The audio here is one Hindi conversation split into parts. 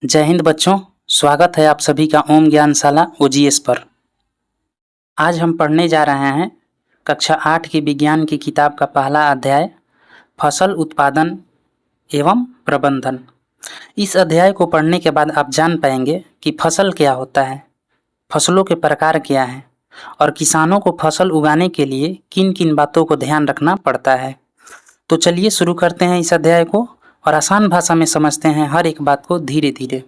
जय हिंद बच्चों, स्वागत है आप सभी का ओम ज्ञानशाला ओजीएस पर। आज हम पढ़ने जा रहे हैं कक्षा 8 की विज्ञान की किताब का पहला अध्याय फसल उत्पादन एवं प्रबंधन। इस अध्याय को पढ़ने के बाद आप जान पाएंगे कि फसल क्या होता है, फसलों के प्रकार क्या हैं और किसानों को फसल उगाने के लिए किन किन बातों को ध्यान रखना पड़ता है। तो चलिए शुरू करते हैं इस अध्याय को और आसान भाषा में समझते हैं हर एक बात को धीरे धीरे।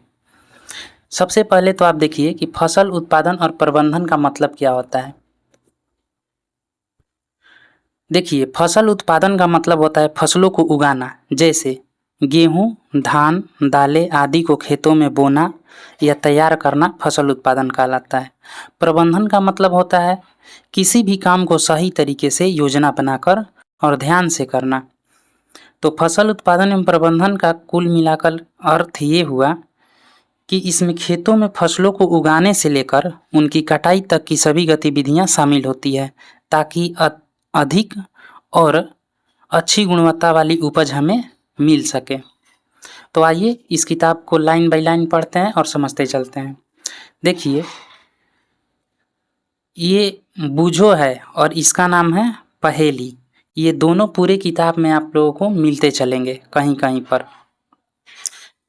सबसे पहले तो आप देखिए कि फसल उत्पादन और प्रबंधन का मतलब क्या होता है। देखिए, फसल उत्पादन का मतलब होता है फसलों को उगाना, जैसे गेहूं, धान, दालें आदि को खेतों में बोना या तैयार करना फसल उत्पादन कहलाता है। प्रबंधन का मतलब होता है किसी भी काम को सही तरीके से योजना बनाकर और ध्यान से करना। तो फसल उत्पादन एवं प्रबंधन का कुल मिलाकर अर्थ ये हुआ कि इसमें खेतों में फसलों को उगाने से लेकर उनकी कटाई तक की सभी गतिविधियां शामिल होती है, ताकि अधिक और अच्छी गुणवत्ता वाली उपज हमें मिल सके। तो आइए इस किताब को लाइन बाय लाइन पढ़ते हैं और समझते चलते हैं। देखिए, ये बूझो है और इसका नाम है पहेली। ये दोनों पूरे किताब में आप लोगों को मिलते चलेंगे कहीं कहीं पर।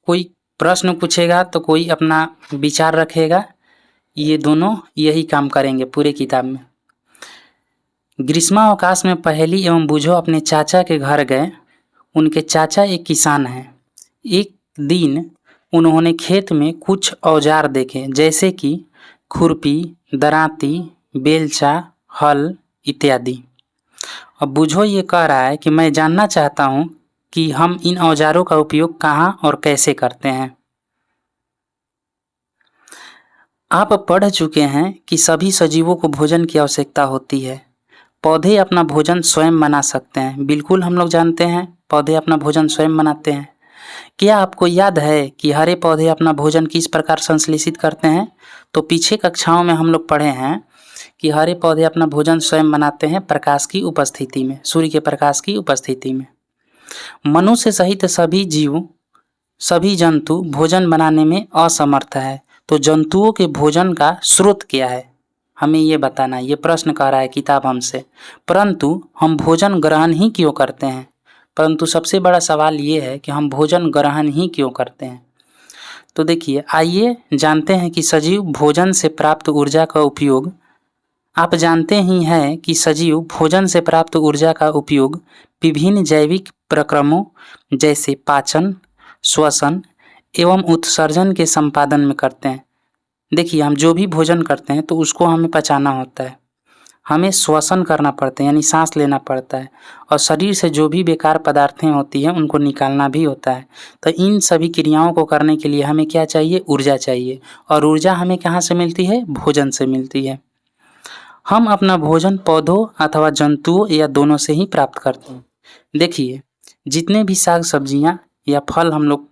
कोई प्रश्न पूछेगा तो कोई अपना विचार रखेगा, ये दोनों यही काम करेंगे पूरे किताब में। ग्रीष्मावकाश में पहेली एवं बूझो अपने चाचा के घर गए। उनके चाचा एक किसान हैं। एक दिन उन्होंने खेत में कुछ औजार देखे, जैसे कि खुरपी, दरांती, बेलचा, हल इत्यादि। अब बूझो ये कह रहा है कि मैं जानना चाहता हूँ कि हम इन औजारों का उपयोग कहाँ और कैसे करते हैं। आप पढ़ चुके हैं कि सभी सजीवों को भोजन की आवश्यकता होती है। पौधे अपना भोजन स्वयं बना सकते हैं। बिल्कुल हम लोग जानते हैं पौधे अपना भोजन स्वयं बनाते हैं। क्या आपको याद है कि हरे पौधे अपना भोजन किस प्रकार संश्लेषित करते हैं? तो पीछे कक्षाओं में हम लोग पढ़े हैं कि हरे पौधे अपना भोजन स्वयं बनाते हैं प्रकाश की उपस्थिति में, सूर्य के प्रकाश की उपस्थिति में। मनुष्य सहित सभी जीव, सभी जंतु भोजन बनाने में असमर्थ है। तो जंतुओं के भोजन का स्रोत क्या है, हमें ये बताना। ये प्रश्न कर रहा है किताब हमसे। परंतु हम भोजन ग्रहण ही क्यों करते हैं? परंतु सबसे बड़ा सवाल ये है कि हम भोजन ग्रहण ही क्यों करते हैं। तो देखिए, आइए जानते हैं कि सजीव भोजन से प्राप्त ऊर्जा का उपयोग, आप जानते ही हैं कि सजीव भोजन से प्राप्त ऊर्जा का उपयोग विभिन्न जैविक प्रक्रमों जैसे पाचन, श्वसन एवं उत्सर्जन के संपादन में करते हैं। देखिए, हम जो भी भोजन करते हैं तो उसको हमें पचाना होता है, हमें श्वसन करना पड़ता है यानी सांस लेना पड़ता है, और शरीर से जो भी बेकार पदार्थें होती हैं उनको निकालना भी होता है। तो इन सभी क्रियाओं को करने के लिए हमें क्या चाहिए? ऊर्जा चाहिए। और ऊर्जा हमें कहाँ से मिलती है? भोजन से मिलती है। हम अपना भोजन पौधों अथवा जंतुओं या दोनों से ही प्राप्त करते हैं। देखिए, जितने भी साग सब्जियां या फल हम लोग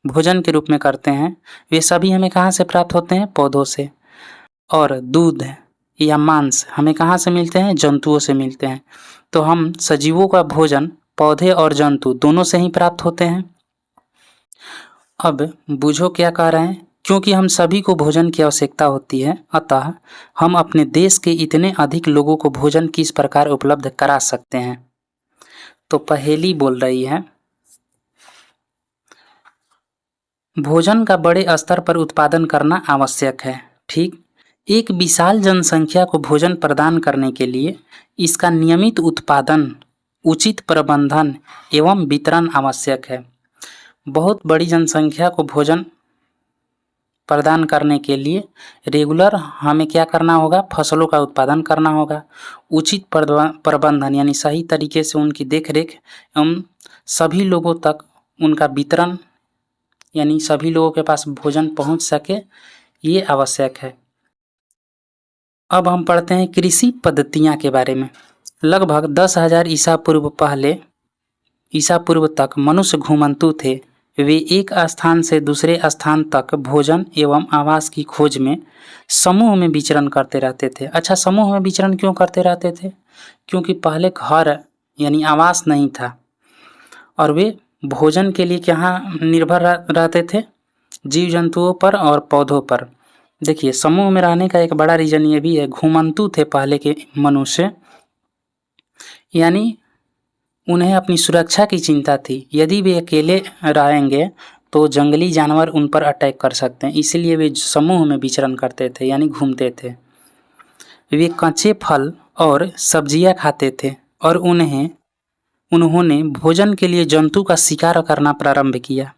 भोजन के रूप में करते हैं वे सभी हमें कहाँ से प्राप्त होते हैं? पौधों से। और दूध या मांस हमें कहाँ से मिलते हैं? जंतुओं से मिलते हैं। तो हम सजीवों का भोजन पौधे और जंतु दोनों से ही प्राप्त होते हैं। अब बूझो क्या कह रहे हैं, क्योंकि हम सभी को भोजन की आवश्यकता होती है, अतः हम अपने देश के इतने अधिक लोगों को भोजन किस प्रकार उपलब्ध करा सकते हैं। तो पहेली बोल रही है, भोजन का बड़े स्तर पर उत्पादन करना आवश्यक है। ठीक, एक विशाल जनसंख्या को भोजन प्रदान करने के लिए इसका नियमित उत्पादन, उचित प्रबंधन एवं वितरण आवश्यक है। बहुत बड़ी जनसंख्या को भोजन प्रदान करने के लिए रेगुलर हमें क्या करना होगा? फसलों का उत्पादन करना होगा। उचित प्रबंधन यानी सही तरीके से उनकी देखरेख एवं सभी लोगों तक उनका वितरण यानी सभी लोगों के पास भोजन पहुंच सके, ये आवश्यक है। अब हम पढ़ते हैं कृषि पद्धतियां के बारे में। लगभग 10,000 ईसा पूर्व तक मनुष्य घुमंतु थे। वे एक स्थान से दूसरे स्थान तक भोजन एवं आवास की खोज में समूह में विचरण करते रहते थे। अच्छा, समूह में विचरण क्यों करते रहते थे? क्योंकि पहले घर यानी आवास नहीं था और वे भोजन के लिए कहाँ निर्भर रहते थे? जीव जंतुओं पर और पौधों पर। देखिए, समूह में रहने का एक बड़ा रीजन ये भी है, घुमंतु थे पहले के मनुष्य, यानी उन्हें अपनी सुरक्षा की चिंता थी। यदि वे अकेले रहेंगे तो जंगली जानवर उन पर अटैक कर सकते हैं, इसलिए वे समूह में विचरण करते थे, यानी घूमते थे। वे कच्चे फल और सब्जियां खाते थे और उन्होंने भोजन के लिए जंतु का शिकार करना प्रारंभ किया।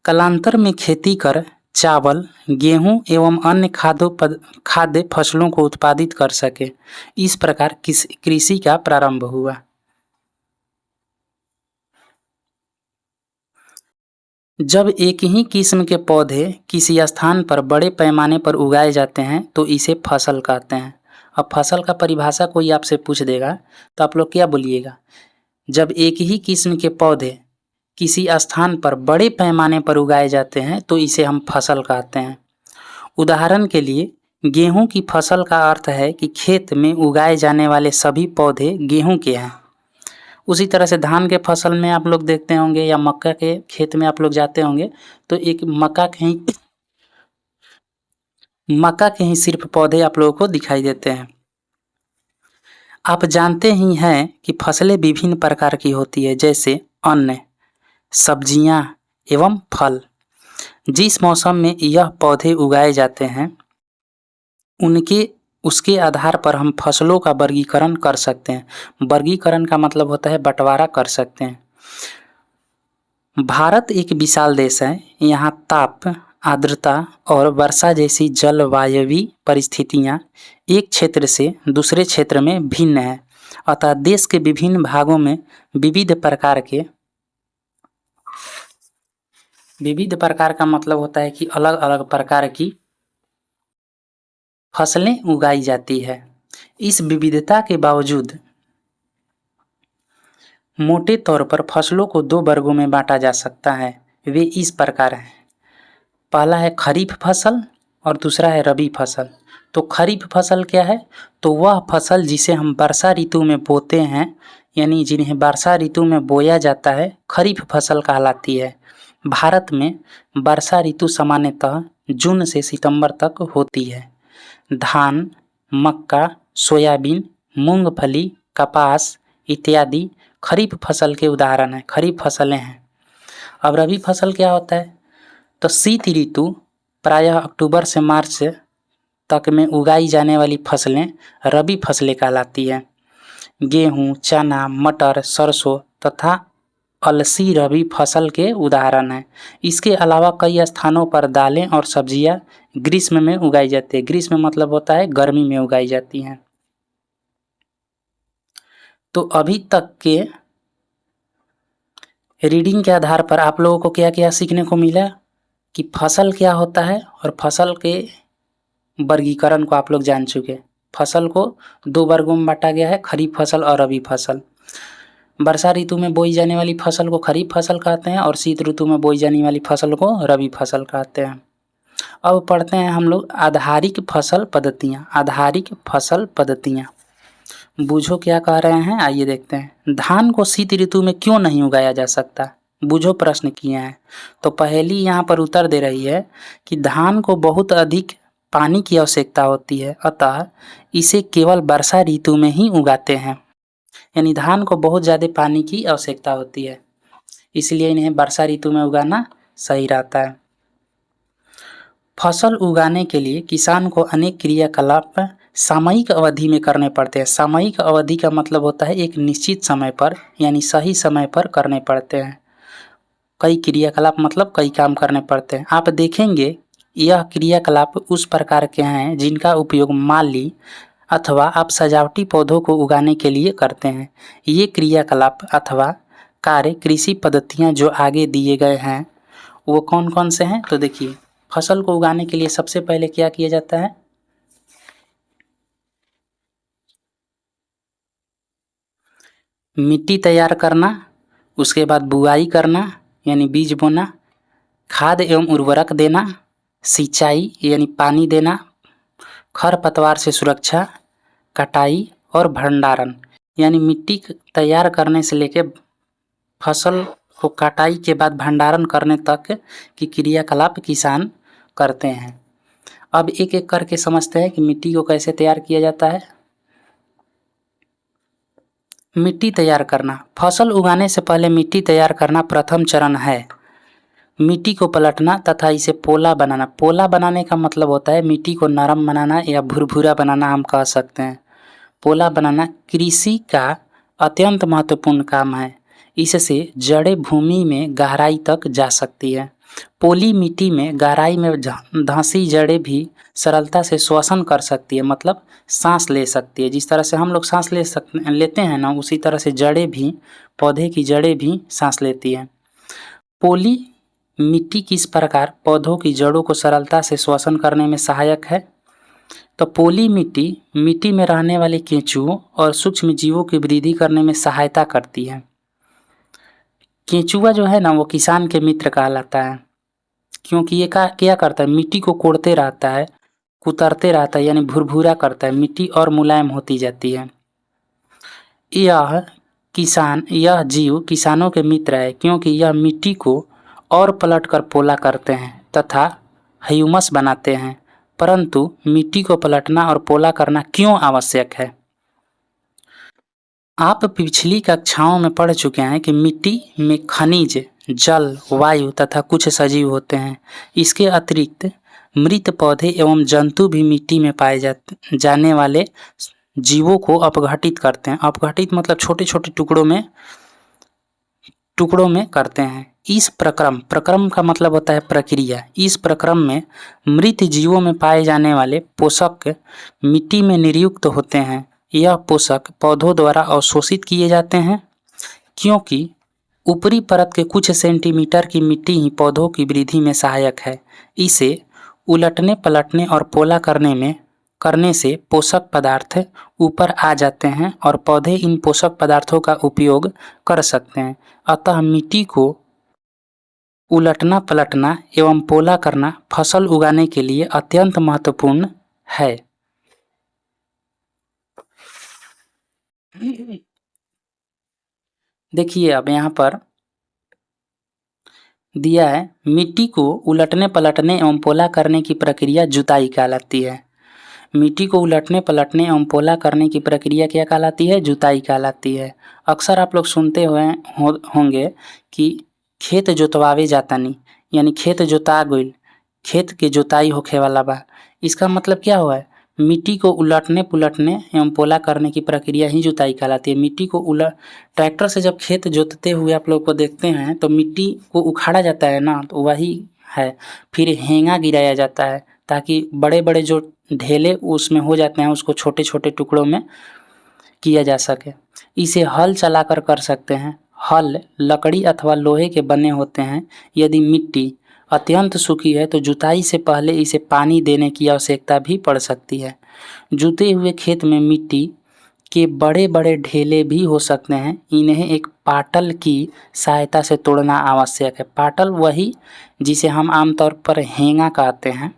कालांतर में खेती कर चावल, गेहूं एवं अन्य खाद्य फसलों को उत्पादित कर सके। इस प्रकार कृषि का प्रारंभ हुआ। जब एक ही किस्म के पौधे किसी स्थान पर बड़े पैमाने पर उगाए जाते हैं तो इसे फसल कहते हैं। अब फसल का परिभाषा कोई आपसे पूछ देगा तो आप लोग क्या बोलिएगा? जब एक ही किस्म के पौधे किसी स्थान पर बड़े पैमाने पर उगाए जाते हैं तो इसे हम फसल कहते हैं। उदाहरण के लिए, गेहूं की फसल का अर्थ है कि खेत में उगाए जाने वाले सभी पौधे गेहूं के हैं। उसी तरह से धान के फसल में आप लोग देखते होंगे या मक्का के खेत में आप लोग जाते होंगे तो एक मक्का के ही सिर्फ पौधे आप लोगों को दिखाई देते हैं। आप जानते ही हैं कि फसलें विभिन्न प्रकार की होती है, जैसे अन्न, सब्जियां एवं फल। जिस मौसम में यह पौधे उगाए जाते हैं उसके आधार पर हम फसलों का वर्गीकरण कर सकते हैं। वर्गीकरण का मतलब होता है बंटवारा कर सकते हैं। भारत एक विशाल देश है। यहाँ ताप, आर्द्रता और वर्षा जैसी जलवायवीय परिस्थितियाँ एक क्षेत्र से दूसरे क्षेत्र में भिन्न है। अतः देश के विभिन्न भागों में विविध प्रकार का मतलब होता है कि अलग अलग प्रकार की फसलें उगाई जाती है। इस विविधता के बावजूद मोटे तौर पर फसलों को दो वर्गों में बांटा जा सकता है। वे इस प्रकार हैं। पहला है खरीफ फसल और दूसरा है रबी फसल। तो खरीफ फसल क्या है? तो वह फसल जिसे हम वर्षा ऋतु में बोते हैं, यानी जिन्हें वर्षा ऋतु में बोया जाता है, खरीफ फसल कहलाती है। भारत में वर्षा ऋतु सामान्यतः जून से सितंबर तक होती है। धान, मक्का, सोयाबीन, मूंगफली, कपास इत्यादि खरीफ फसल के उदाहरण हैं, खरीफ फसलें हैं। अब रबी फसल क्या होता है? तो शीत ऋतु प्रायः अक्टूबर से मार्च तक में उगाई जाने वाली फसलें रबी फसलें कहलाती हैं। गेहूं, चना, मटर, सरसों तथा अलसी रबी फसल के उदाहरण हैं। इसके अलावा कई स्थानों पर दालें और सब्जियां ग्रीष्म में उगाई जाती है। ग्रीष्म मतलब होता है गर्मी में उगाई जाती हैं। तो अभी तक के रीडिंग के आधार पर आप लोगों को क्या क्या सीखने को मिला कि फसल क्या होता है और फसल के वर्गीकरण को आप लोग जान चुके। फसल को दो वर्गों में बांटा गया है, खरीफ फसल और रबी फसल। वर्षा ऋतु में बोई जाने वाली फसल को खरीफ फसल कहते हैं और शीत ऋतु में बोई जाने वाली फसल को रबी फसल कहते हैं। अब पढ़ते हैं हम लोग आधारिक फसल पद्धतियाँ। आधारिक फसल पद्धतियाँ बूझो क्या कह रहे हैं, आइए देखते हैं। धान को शीत ऋतु में क्यों नहीं उगाया जा सकता? बूझो प्रश्न किए हैं। तो पहली यहाँ पर उत्तर दे रही है कि धान को बहुत अधिक पानी की आवश्यकता होती है, अतः इसे केवल वर्षा ऋतु में ही उगाते हैं। यानी धान को बहुत ज़्यादा पानी की आवश्यकता होती है, इसलिए इन्हें वर्षा ऋतु में उगाना सही रहता है। फसल उगाने के लिए किसान को अनेक क्रियाकलाप सामयिक अवधि में करने पड़ते हैं। सामयिक अवधि का मतलब होता है एक निश्चित समय पर, यानी सही समय पर करने पड़ते हैं। कई क्रियाकलाप मतलब कई काम करने पड़ते हैं। आप देखेंगे यह क्रियाकलाप उस प्रकार के हैं जिनका उपयोग माली अथवा आप सजावटी पौधों को उगाने के लिए करते हैं। ये क्रियाकलाप अथवा कार्य कृषि पद्धतियाँ जो आगे दिए गए हैं वो कौन कौन से हैं? तो देखिए, फसल को उगाने के लिए सबसे पहले क्या किया जाता है? मिट्टी तैयार करना, उसके बाद बुआई करना यानी बीज बोना, खाद एवं उर्वरक देना, सिंचाई यानी पानी देना, खरपतवार से सुरक्षा, कटाई और भंडारण। यानी मिट्टी तैयार करने से लेके फसल को कटाई के बाद भंडारण करने तक की क्रियाकलाप किसान करते हैं। अब एक एक करके समझते हैं कि मिट्टी को कैसे तैयार किया जाता है। मिट्टी तैयार करना। फसल उगाने से पहले मिट्टी तैयार करना प्रथम चरण है। मिट्टी को पलटना तथा इसे पोला बनाना। पोला बनाने का मतलब होता है मिट्टी को नरम बनाना या भुरभुरा बनाना हम कह सकते हैं। पोला बनाना कृषि का अत्यंत महत्वपूर्ण काम है। इससे जड़ें भूमि में गहराई तक जा सकती है। पोली मिट्टी में गहराई में धंसी जड़ें भी सरलता से श्वसन कर सकती है, मतलब सांस ले सकती है। जिस तरह से हम लोग सांस लेते हैं ना, उसी तरह से जड़ें भी, पौधे की जड़ें भी सांस लेती हैं। पोली मिट्टी किस प्रकार पौधों की जड़ों को सरलता से श्वसन करने में सहायक है? तो पोली मिट्टी में रहने वाले केंचुओं और सूक्ष्म जीवों की वृद्धि करने में सहायता करती है। केंचुआ जो है ना, वो किसान के मित्र कहलाता है, क्योंकि ये क्या करता है, मिट्टी को कोड़ते रहता है, कुतरते रहता है, यानी भुरभुरा करता है, मिट्टी और मुलायम होती जाती है। यह जीव किसानों के मित्र है, क्योंकि यह मिट्टी को और पलटकर पोला करते हैं तथा ह्यूमस बनाते हैं। परंतु मिट्टी को पलटना और पोला करना क्यों आवश्यक है? आप पिछली कक्षाओं में पढ़ चुके हैं कि मिट्टी में खनिज, जल, वायु तथा कुछ सजीव होते हैं। इसके अतिरिक्त मृत पौधे एवं जंतु भी मिट्टी में पाए जाने वाले जीवों को अपघटित करते हैं। अपघटित मतलब छोटे छोटे टुकड़ों में करते हैं। इस प्रक्रम का मतलब होता है प्रक्रिया। इस प्रक्रम में मृत जीवों में पाए जाने वाले पोषक मिट्टी में नियुक्त होते हैं। यह पोषक पौधों द्वारा अवशोषित किए जाते हैं, क्योंकि ऊपरी परत के कुछ सेंटीमीटर की मिट्टी ही पौधों की वृद्धि में सहायक है। इसे उलटने, पलटने और पोला करने से पोषक पदार्थ ऊपर आ जाते हैं और पौधे इन पोषक पदार्थों का उपयोग कर सकते हैं। अतः मिट्टी को उलटना, पलटना एवं पोला करना फसल उगाने के लिए अत्यंत महत्वपूर्ण है। देखिए, अब यहाँ पर दिया है, मिट्टी को उलटने, पलटने एवं पोला करने की प्रक्रिया जुताई कहलाती है। मिट्टी को उलटने, पलटने एवं पोला करने की प्रक्रिया क्या कहलाती है? जुताई कहलाती है। अक्सर आप लोग सुनते होंगे कि खेत जोतवावे जातानी, यानी खेत जोता गइल, खेत के जोताई होखे वाला बा। इसका मतलब क्या हुआ है? मिट्टी को उलटने, पुलटने एवं पोला करने की प्रक्रिया ही जुताई कहलाती है। मिट्टी को ट्रैक्टर से जब खेत जोतते हुए आप लोग को देखते हैं तो मिट्टी को उखाड़ा जाता है ना, तो वही है। फिर हेंगा गिराया जाता है ताकि बड़े बड़े जो ढेले उसमें हो जाते हैं, उसको छोटे छोटे टुकड़ों में किया जा सके। इसे हल चलाकर कर सकते हैं। हल लकड़ी अथवा लोहे के बने होते हैं। यदि मिट्टी अत्यंत सूखी है तो जुताई से पहले इसे पानी देने की आवश्यकता भी पड़ सकती है। जुते हुए खेत में मिट्टी के बड़े बड़े ढेले भी हो सकते हैं। इन्हें एक पाटल की सहायता से तोड़ना आवश्यक है। पाटल वही जिसे हम आमतौर पर हेंगा कहते हैं।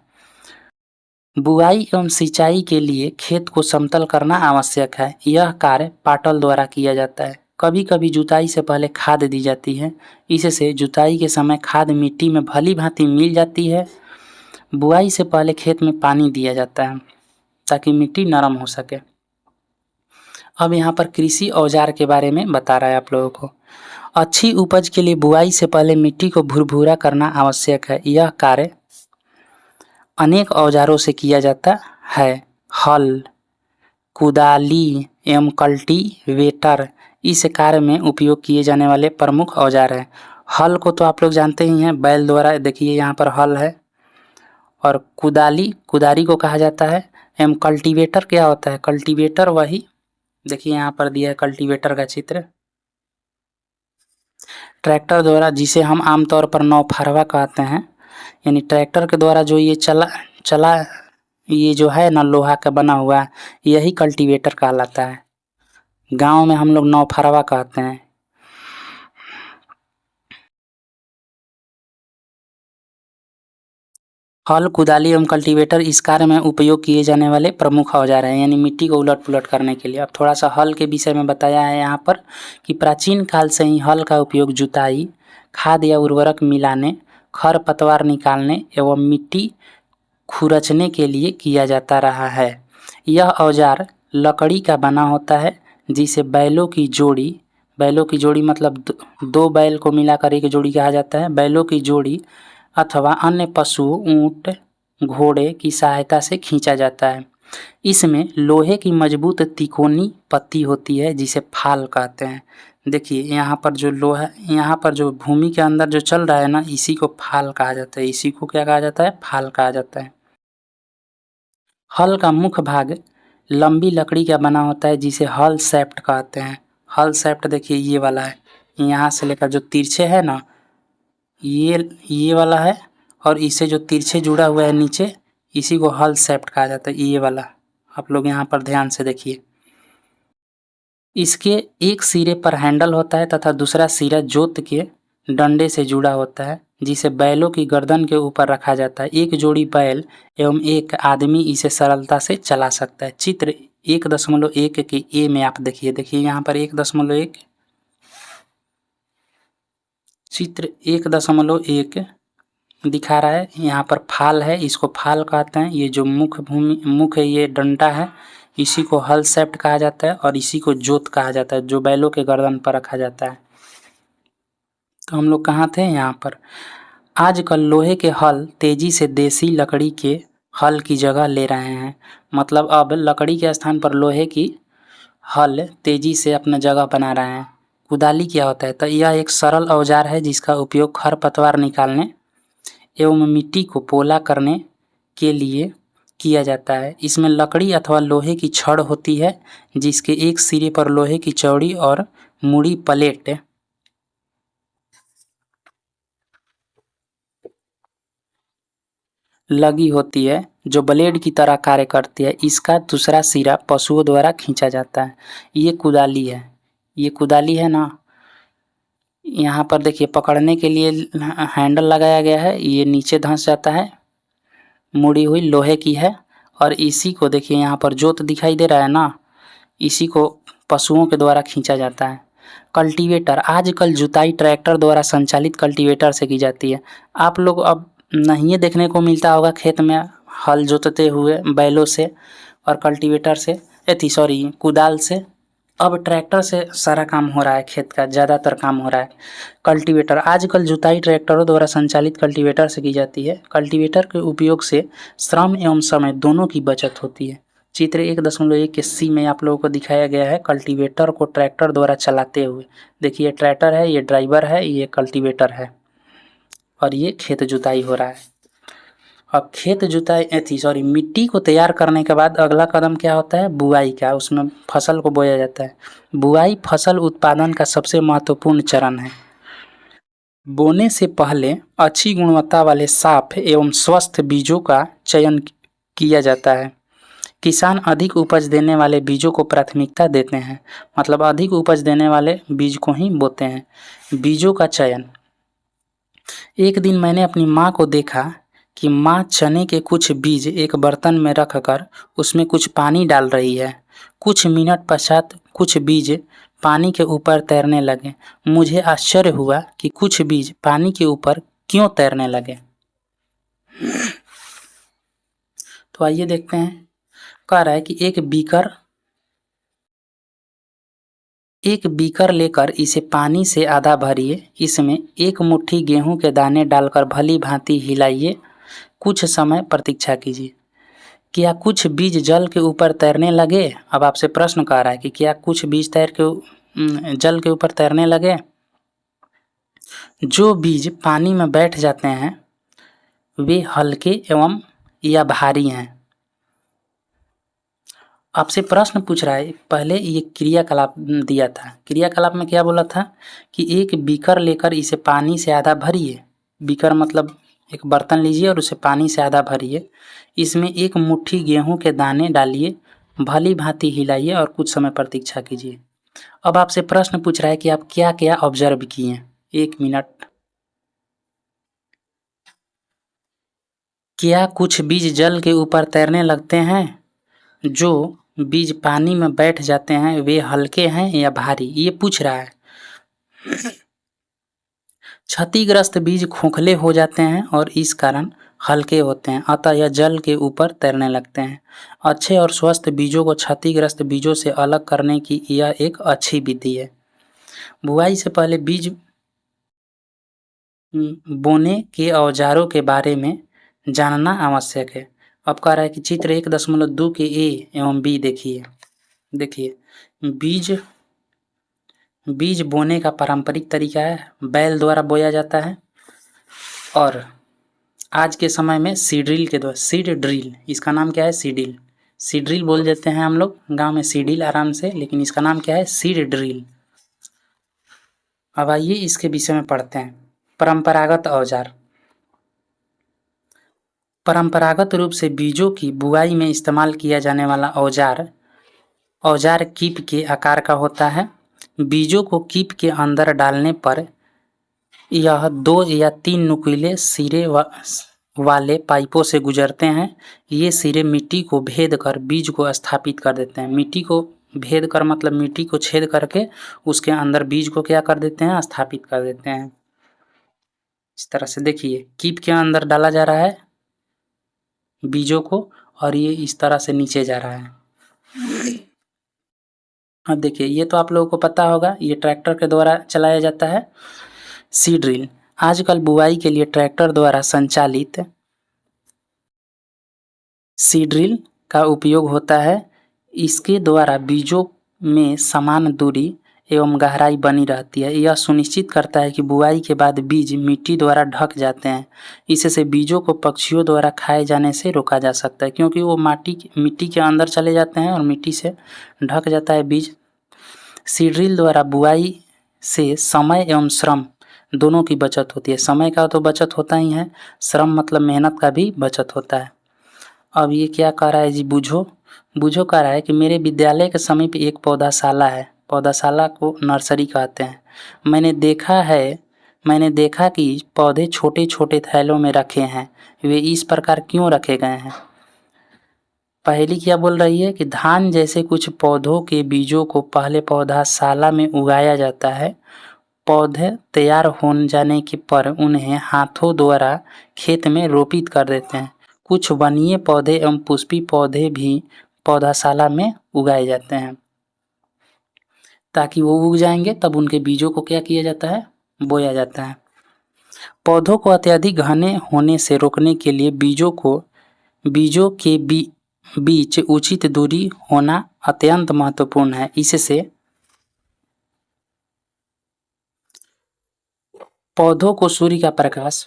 बुआई एवं सिंचाई के लिए खेत को समतल करना आवश्यक है। यह कार्य पाटल द्वारा किया जाता है। कभी कभी जुताई से पहले खाद दी जाती है। इससे जुताई के समय खाद मिट्टी में भली भांति मिल जाती है। बुआई से पहले खेत में पानी दिया जाता है ताकि मिट्टी नरम हो सके। अब यहाँ पर कृषि औजार के बारे में बता रहा है आप लोगों को। अच्छी उपज के लिए बुआई से पहले मिट्टी को भुरभुरा करना आवश्यक है। यह कार्य अनेक औजारों से किया जाता है। हल, कुदाली एवं कल्टीवेटर इस कार्य में उपयोग किए जाने वाले प्रमुख औजार हैं। हल को तो आप लोग जानते ही हैं, बैल द्वारा। देखिए यहाँ पर हल है। और कुदारी को कहा जाता है। एवं कल्टीवेटर क्या होता है? कल्टीवेटर वही, देखिए यहाँ पर दिया है कल्टीवेटर का चित्र। ट्रैक्टर द्वारा, जिसे हम आमतौर पर नौफरवा कहते हैं, यानी ट्रैक्टर के द्वारा जो ये चला ये जो है ना, लोहा का बना हुआ, यही कल्टीवेटर कहलाता है। गांव में हम लोग नौफरवा कहते हैं। हल, कुदाली एवं कल्टीवेटर इस कार्य में उपयोग किए जाने वाले प्रमुख औजार हैं, यानी मिट्टी को उलट पुलट करने के लिए। अब थोड़ा सा हल के विषय में बताया है यहाँ पर कि प्राचीन काल से ही हल का उपयोग जुताई, खाद या उर्वरक मिलाने, खरपतवार निकालने एवं मिट्टी खुरचने के लिए किया जाता रहा है। यह औजार लकड़ी का बना होता है जिसे बैलों की जोड़ी मतलब दो बैल को मिलाकर एक जोड़ी कहा जाता है। बैलों की जोड़ी अथवा अन्य पशु, ऊंट, घोड़े की सहायता से खींचा जाता है। इसमें लोहे की मजबूत तिकोनी पत्ती होती है जिसे फाल कहते हैं। देखिए यहाँ पर जो लोहा, यहाँ पर जो भूमि के अंदर जो चल रहा है ना, इसी को फाल कहा जाता है। इसी को क्या कहा जाता है? फाल कहा जाता है। हल का मुख्य भाग लंबी लकड़ी का बना होता है जिसे हल शैफ्ट कहते हैं। हल शैफ्ट देखिए ये वाला है, यहाँ से लेकर जो तिरछे है ना, ये वाला है, और इसे जो तिरछे जुड़ा हुआ है नीचे, इसी को हल शैफ्ट कहा जाता है। ये वाला आप लोग यहाँ पर ध्यान से देखिए। इसके एक सिरे पर हैंडल होता है तथा दूसरा सिरा जोत के डंडे से जुड़ा होता है जिसे बैलों की गर्दन के ऊपर रखा जाता है। एक जोड़ी बैल एवं एक आदमी इसे सरलता से चला सकता है। चित्र 1.1 के ए में आप देखिए यहाँ पर 1.1, चित्र 1.1 दिखा रहा है। यहाँ पर फाल है, इसको फाल कहते हैं। ये जो मुख्य ये डंडा है, इसी को हल शैफ्ट कहा जाता है और इसी को जोत कहा जाता है, जो बैलों के गर्दन पर रखा जाता है। तो हम लोग कहाँ थे? यहाँ पर। आजकल लोहे के हल तेजी से देसी लकड़ी के हल की जगह ले रहे हैं। मतलब अब लकड़ी के स्थान पर लोहे की हल तेजी से अपना जगह बना रहे हैं। कुदाली क्या होता है? तो यह एक सरल औजार है जिसका उपयोग खरपतवार निकालने एवं मिट्टी को पोला करने के लिए किया जाता है। इसमें लकड़ी अथवा लोहे की छड़ होती है जिसके एक सिरे पर लोहे की चौड़ी और मुड़ी प्लेट लगी होती है जो ब्लेड की तरह कार्य करती है। इसका दूसरा सिरा पशुओं द्वारा खींचा जाता है। ये कुदाली है, ये कुदाली है ना, यहाँ पर देखिए पकड़ने के लिए हैंडल लगाया गया है। ये नीचे धंस जाता है, मुड़ी हुई लोहे की है। और इसी को देखिए यहाँ पर जोत दिखाई दे रहा है ना, इसी को पशुओं के द्वारा खींचा जाता है। कल्टीवेटर, आजकल जुताई ट्रैक्टर द्वारा संचालित कल्टीवेटर से की जाती है। आप लोग अब नहीं देखने को मिलता होगा खेत में हल जोतते हुए बैलों से और कल्टीवेटर से, कुदाल से। अब ट्रैक्टर से सारा काम हो रहा है, खेत का ज़्यादातर काम हो रहा है। कल्टीवेटर, आजकल जुताई ट्रैक्टरों द्वारा संचालित कल्टीवेटर से की जाती है। कल्टीवेटर के उपयोग से श्रम एवं समय दोनों की बचत होती है। चित्र 1.1 के सी में आप लोगों को दिखाया गया है कल्टीवेटर को ट्रैक्टर द्वारा चलाते हुए। देखिए ट्रैक्टर है, ये ड्राइवर है, ये कल्टीवेटर है और ये खेत जुताई हो रहा है। अब खेत जुताई मिट्टी को तैयार करने के बाद अगला कदम क्या होता है? बुआई का। उसमें फसल को बोया जाता है। बुआई फसल उत्पादन का सबसे महत्वपूर्ण चरण है। बोने से पहले अच्छी गुणवत्ता वाले साफ एवं स्वस्थ बीजों का चयन किया जाता है। किसान अधिक उपज देने वाले बीजों को प्राथमिकता देते हैं, मतलब अधिक उपज देने वाले बीज को ही बोते हैं। बीजों का चयन, एक दिन मैंने अपनी माँ को देखा कि माँ चने के कुछ बीज एक बर्तन में रखकर उसमें कुछ पानी डाल रही है। कुछ मिनट पश्चात कुछ बीज पानी के ऊपर तैरने लगे। मुझे आश्चर्य हुआ कि कुछ बीज पानी के ऊपर क्यों तैरने लगे। तो आइए देखते हैं। कह रहा है कि एक बीकर लेकर इसे पानी से आधा भरिए। इसमें एक मुट्ठी गेहूं के दाने डालकर भली भांति हिलाइए। कुछ समय प्रतीक्षा कीजिए। क्या कुछ बीज जल के ऊपर तैरने लगे? अब आपसे प्रश्न कर रहा है कि क्या कुछ बीज जल के ऊपर तैरने लगे? जो बीज पानी में बैठ जाते हैं वे हल्के एवं या भारी हैं। आपसे प्रश्न पूछ रहा है, पहले ये क्रियाकलाप दिया था। क्रियाकलाप में क्या बोला था कि एक बीकर लेकर इसे पानी से आधा भरिए। बीकर मतलब एक बर्तन लीजिए और उसे पानी से आधा भरिए। इसमें एक मुट्ठी गेहूं के दाने डालिए, भली भांति हिलाइए और कुछ समय प्रतीक्षा कीजिए। अब आपसे प्रश्न पूछ रहा है कि आप क्या क्या ऑब्जर्व किए। 1 मिनट। क्या कुछ बीज जल के ऊपर तैरने लगते हैं? जो बीज पानी में बैठ जाते हैं वे हल्के हैं या भारी, ये पूछ रहा है। क्षतिग्रस्त बीज खोखले हो जाते हैं और इस कारण हल्के होते हैं, अतः यह जल के ऊपर तैरने लगते हैं। अच्छे और स्वस्थ बीजों को क्षतिग्रस्त बीजों से अलग करने की यह एक अच्छी विधि है। बुआई से पहले बीज बोने के औजारों के बारे में जानना आवश्यक है। अब कह रहा है कि चित्र 1.2 के ए एवं बी देखिए बीज बोने का पारंपरिक तरीका है, बैल द्वारा बोया जाता है और आज के समय में सीड ड्रिल, इसका नाम क्या है? सीड ड्रिल बोल देते हैं हम लोग गांव में सीडिल आराम से, लेकिन इसका नाम क्या है? Seed drill. अब आइए इसके विषय में पढ़ते हैं। परंपरागत औजार। परंपरागत रूप से बीजों की बुआई में इस्तेमाल किया जाने वाला औजार कीप के आकार का होता है। बीजों को कीप के अंदर डालने पर यह 2 या 3 नुकीले सिरे वाले पाइपों से गुजरते हैं। ये सिरे मिट्टी को भेद कर बीज को स्थापित कर देते हैं। मिट्टी को भेद कर मतलब मिट्टी को छेद करके उसके अंदर बीज को क्या कर देते हैं? स्थापित कर देते हैं। इस तरह से देखिए कीप के अंदर डाला जा रहा है बीजों को और ये इस तरह से नीचे जा रहा है। अब देखिए ये तो आप लोगों को पता होगा, ये ट्रैक्टर के द्वारा चलाया जाता है सीड ड्रिल। आजकल बुआई के लिए ट्रैक्टर द्वारा संचालित सीड ड्रिल का उपयोग होता है। इसके द्वारा बीजों में समान दूरी एवं गहराई बनी रहती है। यह सुनिश्चित करता है कि बुआई के बाद बीज मिट्टी द्वारा ढक जाते हैं। इससे बीजों को पक्षियों द्वारा खाए जाने से रोका जा सकता है, क्योंकि वो मिट्टी के अंदर चले जाते हैं और मिट्टी से ढक जाता है बीज। सीड ड्रिल द्वारा बुआई से समय एवं श्रम दोनों की बचत होती है। समय का तो बचत होता ही है, श्रम मतलब मेहनत का भी बचत होता है। अब ये क्या कह रहा है जी? बूझो कह रहा है कि मेरे विद्यालय के समीप एक पौधाशाला है। पौधाशाला को नर्सरी कहते हैं। मैंने देखा कि पौधे छोटे छोटे थैलों में रखे हैं। वे इस प्रकार क्यों रखे गए हैं? पहली क्या बोल रही है कि धान जैसे कुछ पौधों के बीजों को पहले पौधाशाला में उगाया जाता है। पौधे तैयार हो जाने के पर उन्हें हाथों द्वारा खेत में रोपित कर देते हैं। कुछ वनीय पौधे एवं पुष्पी पौधे भी पौधाशाला में उगाए जाते हैं ताकि वो उग जाएंगे, तब उनके बीजों को क्या किया जाता है? बोया जाता है। पौधों को अत्यधिक घने होने से रोकने के लिए बीजों के बीच उचित दूरी होना अत्यंत महत्वपूर्ण है। इससे पौधों को सूर्य का प्रकाश,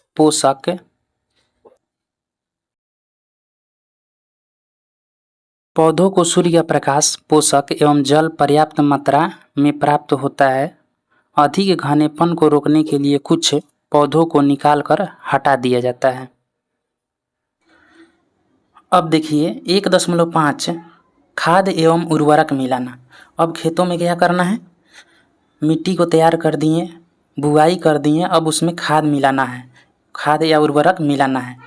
पोषक एवं जल पर्याप्त मात्रा में प्राप्त होता है। अधिक घनेपन को रोकने के लिए कुछ पौधों को निकालकर हटा दिया जाता है। अब देखिए 1.5 खाद एवं उर्वरक मिलाना। अब खेतों में क्या करना है? मिट्टी को तैयार कर दिए, बुआई कर दिए, अब उसमें खाद मिलाना है, खाद या उर्वरक मिलाना है।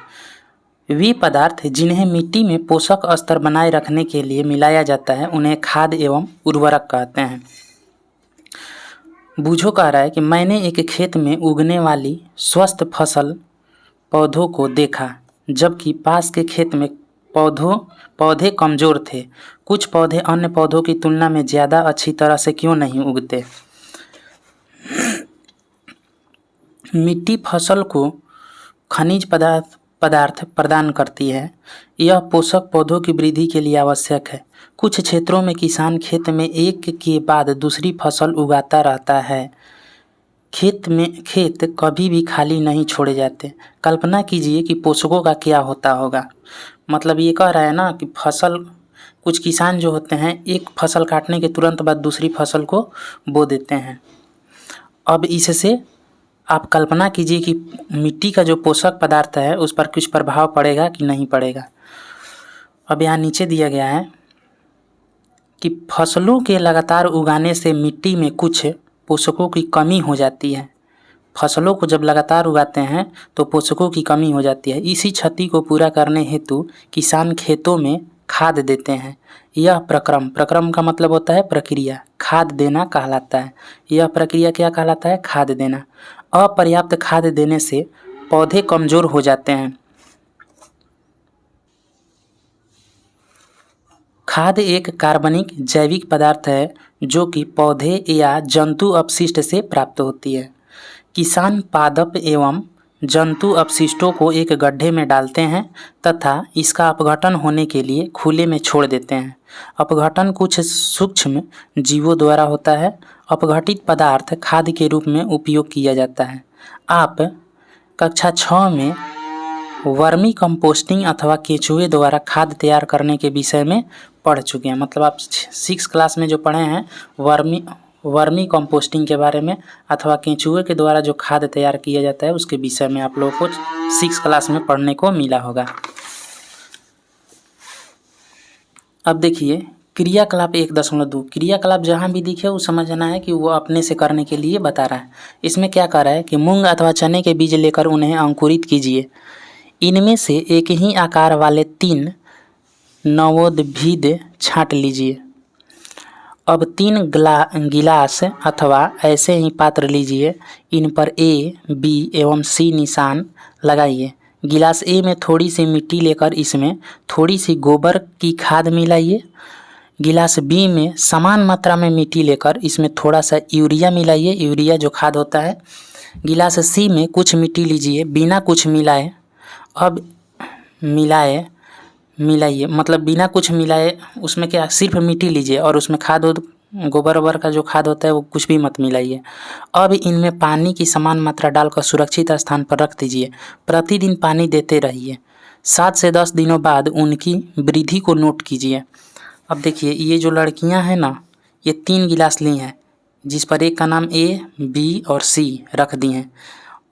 वे पदार्थ जिन्हें मिट्टी में पोषक स्तर बनाए रखने के लिए मिलाया जाता है उन्हें खाद एवं उर्वरक कहते हैं। बूझो कह रहा है कि मैंने एक खेत में उगने वाली स्वस्थ फसल पौधों को देखा, जबकि पास के खेत में पौधे कमजोर थे। कुछ पौधे अन्य पौधों की तुलना में ज़्यादा अच्छी तरह से क्यों नहीं उगते? मिट्टी फसल को खनिज पदार्थ प्रदान करती है। यह पोषक पौधों की वृद्धि के लिए आवश्यक है। कुछ क्षेत्रों में किसान खेत में एक के बाद दूसरी फसल उगाता रहता है। खेत कभी भी खाली नहीं छोड़े जाते। कल्पना कीजिए कि पोषकों का क्या होता होगा। मतलब ये कह रहा है ना कि कुछ किसान जो होते हैं एक फसल काटने के तुरंत बाद दूसरी फसल को बो देते हैं। अब इससे आप कल्पना कीजिए कि मिट्टी का जो पोषक पदार्थ है उस पर कुछ प्रभाव पड़ेगा कि नहीं पड़ेगा। अब यहाँ नीचे दिया गया है कि फसलों के लगातार उगाने से मिट्टी में कुछ पोषकों की कमी हो जाती है। फसलों को जब लगातार उगाते हैं तो पोषकों की कमी हो जाती है। इसी क्षति को पूरा करने हेतु किसान खेतों में खाद देते हैं। यह प्रक्रम का मतलब होता है प्रक्रिया, खाद देना कहलाता है। यह प्रक्रिया क्या कहलाता है? खाद देना। अपर्याप्त खाद देने से पौधे कमज़ोर हो जाते हैं। खाद एक कार्बनिक जैविक पदार्थ है जो कि पौधे या जंतु अपशिष्ट से प्राप्त होती है। किसान पादप एवं जंतु अपशिष्टों को एक गड्ढे में डालते हैं तथा इसका अपघटन होने के लिए खुले में छोड़ देते हैं। अपघटन कुछ सूक्ष्म जीवों द्वारा होता है। अपघटित पदार्थ खाद के रूप में उपयोग किया जाता है। आप कक्षा 6 में वर्मी कंपोस्टिंग अथवा केंचुए द्वारा खाद तैयार करने के विषय में पढ़ चुके हैं। मतलब आप 6 क्लास में जो पढ़े हैं वर्मी कंपोस्टिंग के बारे में अथवा केंचुए के द्वारा जो खाद तैयार किया जाता है उसके विषय में आप लोगों को 6 क्लास में पढ़ने को मिला होगा। अब देखिए क्रियाकलाप 1.2 क्रियाकलाप जहाँ भी दिखे वो समझना है कि वो अपने से करने के लिए बता रहा है। इसमें क्या कर रहा है कि मूंग अथवा चने के बीज लेकर उन्हें अंकुरित कीजिए। इनमें से एक ही आकार वाले 3 नवोद्भिद छांट लीजिए। अब 3 गिलास अथवा ऐसे ही पात्र लीजिए। इन पर A, B एवं C निशान लगाइए। गिलास A में थोड़ी सी मिट्टी लेकर इसमें थोड़ी सी गोबर की खाद मिलाइए। गिलास B में समान मात्रा में मिट्टी लेकर इसमें थोड़ा सा यूरिया मिलाइए, यूरिया जो खाद होता है। गिलास C में कुछ मिट्टी लीजिए बिना कुछ मिलाए। अब मिलाइए मतलब बिना कुछ मिलाए उसमें क्या सिर्फ मिट्टी लीजिए और उसमें खाद गोबर वोबर का जो खाद होता है वो कुछ भी मत मिलाइए। अब इनमें पानी की समान मात्रा डालकर सुरक्षित स्थान पर रख दीजिए। प्रतिदिन पानी देते रहिए। 7 से 10 दिनों बाद उनकी वृद्धि को नोट कीजिए। अब देखिए ये जो लड़कियां हैं ना, ये 3 गिलास ली हैं जिस पर एक का नाम A, B और C रख दी हैं।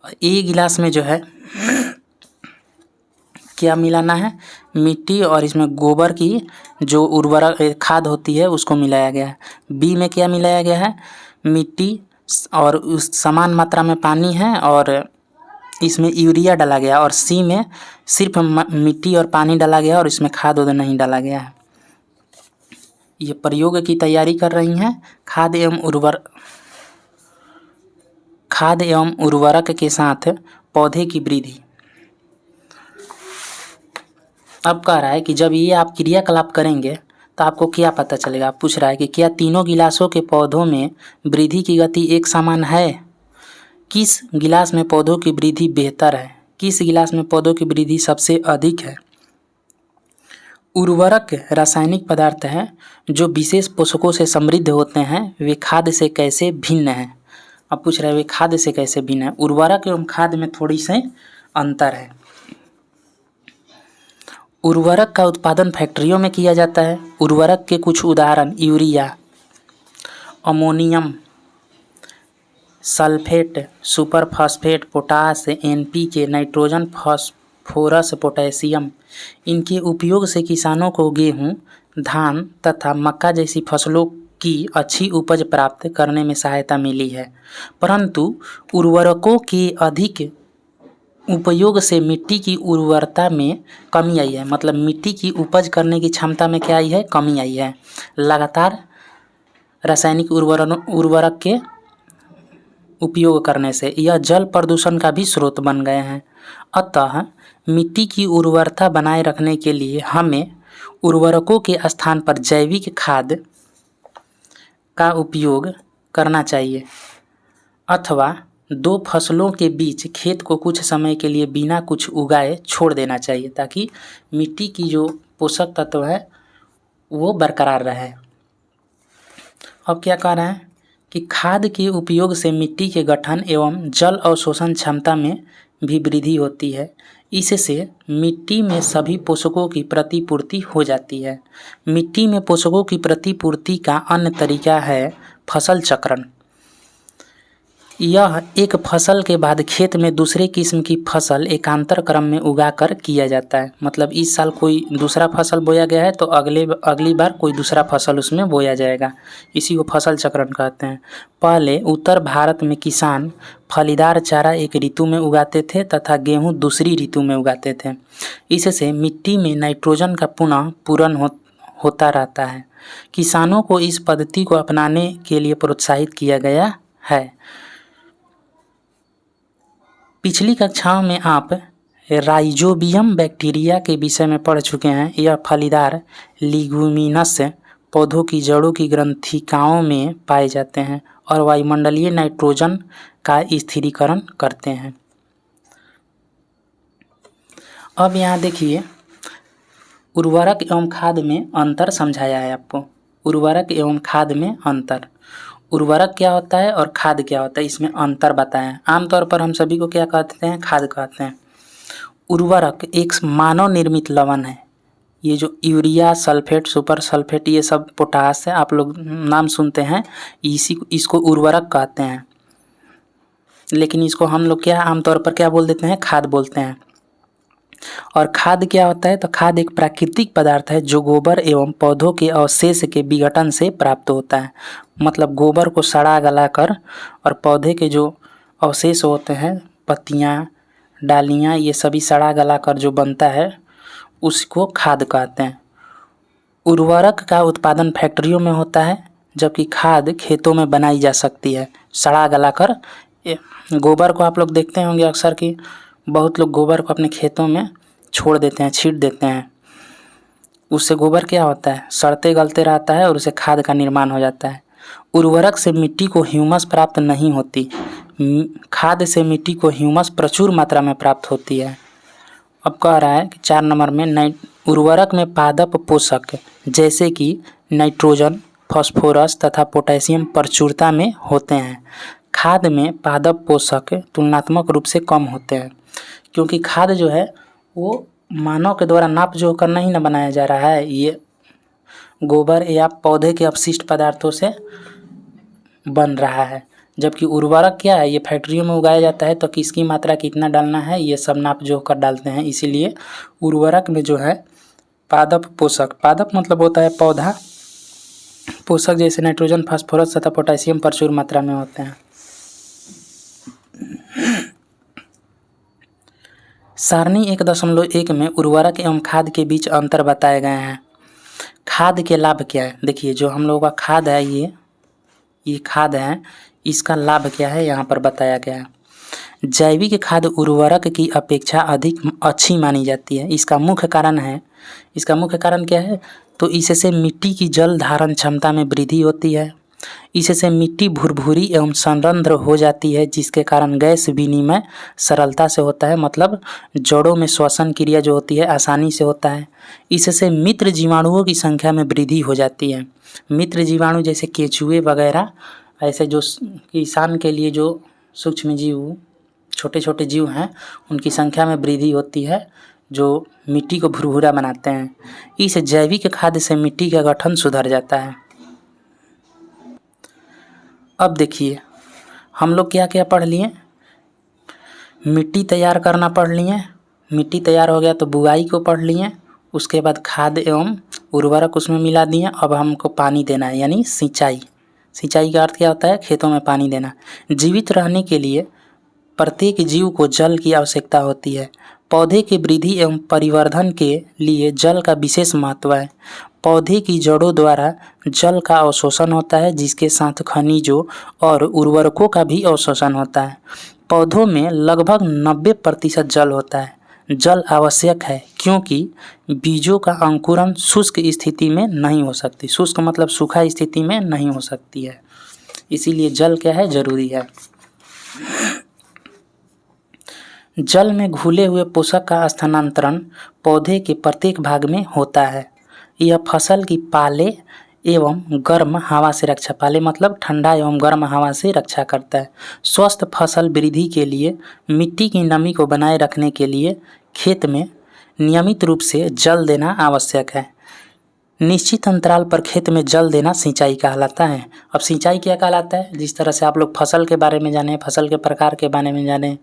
A गिलास में जो है क्या मिलाना है, मिट्टी और इसमें गोबर की जो उर्वरक खाद होती है उसको मिलाया गया है। बी में क्या मिलाया गया है, मिट्टी और उस समान मात्रा में पानी है और इसमें यूरिया डाला गया। और सी में सिर्फ मिट्टी और पानी डाला गया और इसमें खाद उद नहीं डाला गया है। ये प्रयोग की तैयारी कर रही हैं खाद एवं उर्वरक के साथ पौधे की वृद्धि। अब कह रहा है कि जब ये आप क्रियाकलाप करेंगे तो आपको क्या पता चलेगा। आप पूछ रहा है कि क्या तीनों गिलासों के पौधों में वृद्धि की गति एक समान है। किस गिलास में पौधों की वृद्धि बेहतर है, किस गिलास में पौधों की वृद्धि सबसे अधिक है। उर्वरक रासायनिक पदार्थ हैं जो विशेष पोषकों से समृद्ध होते हैं, वे खाद से कैसे भिन्न हैं। अब पूछ रहे हैं वे खाद से कैसे भिन्न है। उर्वरक एवं खाद में थोड़ी से अंतर है। उर्वरक का उत्पादन फैक्ट्रियों में किया जाता है। उर्वरक के कुछ उदाहरण urea, ammonium sulphate, super phosphate, potash, NPK, nitrogen, phosphorus, potassium. इनके उपयोग से किसानों को गेहूं, धान तथा मक्का जैसी फसलों की अच्छी उपज प्राप्त करने में सहायता मिली है। परंतु उर्वरकों के अधिक उपयोग से मिट्टी की उर्वरता में कमी आई है। मतलब मिट्टी की उपज करने की क्षमता में क्या आई है, कमी आई है। लगातार रासायनिक उर्वरक के उपयोग करने से यह जल प्रदूषण का भी स्रोत बन गए हैं। अतः मिट्टी की उर्वरता बनाए रखने के लिए हमें उर्वरकों के स्थान पर जैविक खाद का उपयोग करना चाहिए अथवा 2 फसलों के बीच खेत को कुछ समय के लिए बिना कुछ उगाए छोड़ देना चाहिए ताकि मिट्टी की जो पोषक तत्व है वो बरकरार रहे। अब क्या कह रहे हैं कि खाद के उपयोग से मिट्टी के गठन एवं जल अवशोषण क्षमता में भी वृद्धि होती है। इससे मिट्टी में सभी पोषकों की प्रतिपूर्ति हो जाती है। मिट्टी में पोषकों की प्रतिपूर्ति का अन्य तरीका है फसल चक्रण। यह एक फसल के बाद खेत में दूसरे किस्म की फसल एकांतर क्रम में उगाकर किया जाता है। मतलब इस साल कोई दूसरा फसल बोया गया है तो अगली बार कोई दूसरा फसल उसमें बोया जाएगा। इसी को फसल चक्रण कहते हैं। पहले उत्तर भारत में किसान फलीदार चारा एक ऋतु में उगाते थे तथा गेहूं दूसरी ऋतु में उगाते थे। इससे मिट्टी में नाइट्रोजन का पुनः पूरण होता रहता है। किसानों को इस पद्धति को अपनाने के लिए प्रोत्साहित किया गया है। पिछली कक्षाओं में आप राइजोबियम बैक्टीरिया के विषय में पढ़ चुके हैं। यह फलीदार लिग्यूमिनस पौधों की जड़ों की ग्रंथिकाओं में पाए जाते हैं और वायुमंडलीय नाइट्रोजन का स्थिरीकरण करते हैं। अब यहाँ देखिए, उर्वरक एवं खाद में अंतर समझाया है आपको। उर्वरक एवं खाद में अंतर, उर्वरक क्या होता है और खाद क्या होता है, इसमें अंतर बताएं। आमतौर पर हम सभी को क्या कहते हैं, खाद कहते हैं। उर्वरक एक मानव निर्मित लवण है। ये जो यूरिया, सल्फेट, सुपर सल्फेट, ये सब पोटास है, आप लोग नाम सुनते हैं, इसको उर्वरक कहते हैं। लेकिन इसको हम लोग क्या आमतौर पर क्या बोल देते हैं, खाद बोलते हैं। और खाद क्या होता है, तो खाद एक प्राकृतिक पदार्थ है जो गोबर एवं पौधों के अवशेष के विघटन से प्राप्त होता है। मतलब गोबर को सड़ा गला कर और पौधे के जो अवशेष होते हैं, पत्तियाँ, डालियाँ, ये सभी सड़ा गला कर जो बनता है उसको खाद कहते हैं। उर्वरक का उत्पादन फैक्ट्रियों में होता है, जबकि खाद खेतों में बनाई जा सकती है सड़ा गला कर। गोबर को आप लोग देखते होंगे अक्सर कि बहुत लोग गोबर को अपने खेतों में छोड़ देते हैं, छींट देते हैं। उससे गोबर क्या होता है, सड़ते गलते रहता है और उससे खाद का निर्माण हो जाता है। उर्वरक से मिट्टी को ह्यूमस प्राप्त नहीं होती, खाद से मिट्टी को ह्यूमस प्रचुर मात्रा में प्राप्त होती है। अब कह रहा है कि 4 नंबर में उर्वरक में पादप पोषक जैसे कि नाइट्रोजन, फास्फोरस तथा पोटेशियम प्रचुरता में होते हैं। खाद में पादप पोषक तुलनात्मक रूप से कम होते हैं, क्योंकि खाद जो है वो मानव के द्वारा नाप जोख कर नहीं न बनाया जा रहा है, ये गोबर या पौधे के अपशिष्ट पदार्थों से बन रहा है। जबकि उर्वरक क्या है, ये फैक्ट्रियों में उगाया जाता है, तो किसकी मात्रा कितना डालना है ये सब नाप जोख कर डालते हैं। इसीलिए उर्वरक में जो है पादप पोषक, पादप मतलब होता है पौधा, पोषक जैसे नाइट्रोजन, फास्फोरस तथा पोटेशियम प्रचुर मात्रा में होते हैं। सारणी 1.1 में उर्वरक एवं खाद के बीच अंतर बताए गए हैं। खाद के लाभ क्या है, देखिए जो हम लोगों का खाद है, ये खाद है, इसका लाभ क्या है यहाँ पर बताया गया है। जैविक खाद उर्वरक की अपेक्षा अधिक अच्छी मानी जाती है। इसका मुख्य कारण क्या है, तो इससे मिट्टी की जल धारण क्षमता में वृद्धि होती है। इससे मिट्टी भुरभुरी एवं संरंध्र हो जाती है, जिसके कारण गैस विनिमय सरलता से होता है। मतलब जड़ों में श्वसन क्रिया जो होती है आसानी से होता है। इससे मित्र जीवाणुओं की संख्या में वृद्धि हो जाती है। मित्र जीवाणु जैसे केंचुए वगैरह, ऐसे जो किसान के लिए जो सूक्ष्म जीव, छोटे छोटे जीव हैं, उनकी संख्या में वृद्धि होती है, जो मिट्टी को भुरभुरा बनाते हैं। इस जैविक खाद से मिट्टी का गठन सुधर जाता है। अब देखिए, हम लोग क्या क्या पढ़ लिए, मिट्टी तैयार करना पढ़ लिए, मिट्टी तैयार हो गया तो बुआई को पढ़ लिए, उसके बाद खाद एवं उर्वरक उसमें मिला दिए। अब हमको पानी देना है, यानी सिंचाई। सिंचाई का अर्थ क्या होता है, खेतों में पानी देना। जीवित रहने के लिए प्रत्येक जीव को जल की आवश्यकता होती है। पौधे की वृद्धि एवं परिवर्धन के लिए जल का विशेष महत्व है। पौधे की जड़ों द्वारा जल का अवशोषण होता है, जिसके साथ खनिजों और उर्वरकों का भी अवशोषण होता है। पौधों में लगभग 90% जल होता है। जल आवश्यक है क्योंकि बीजों का अंकुरण शुष्क स्थिति में नहीं हो सकती। शुष्क मतलब सूखा स्थिति में नहीं हो सकती है, इसीलिए जल क्या है, जरूरी है। जल में घुले हुए पोषक का स्थानांतरण पौधे के प्रत्येक भाग में होता है। यह फसल की पाले एवं गर्म हवा से रक्षा, पाले मतलब ठंडा एवं गर्म हवा से रक्षा करता है। स्वस्थ फसल वृद्धि के लिए मिट्टी की नमी को बनाए रखने के लिए खेत में नियमित रूप से जल देना आवश्यक है। निश्चित अंतराल पर खेत में जल देना सिंचाई कहलाता है। अब सिंचाई क्या कहलाता है, जिस तरह से आप लोग फसल के बारे में जाने, फसल के प्रकार के बारे में जाने,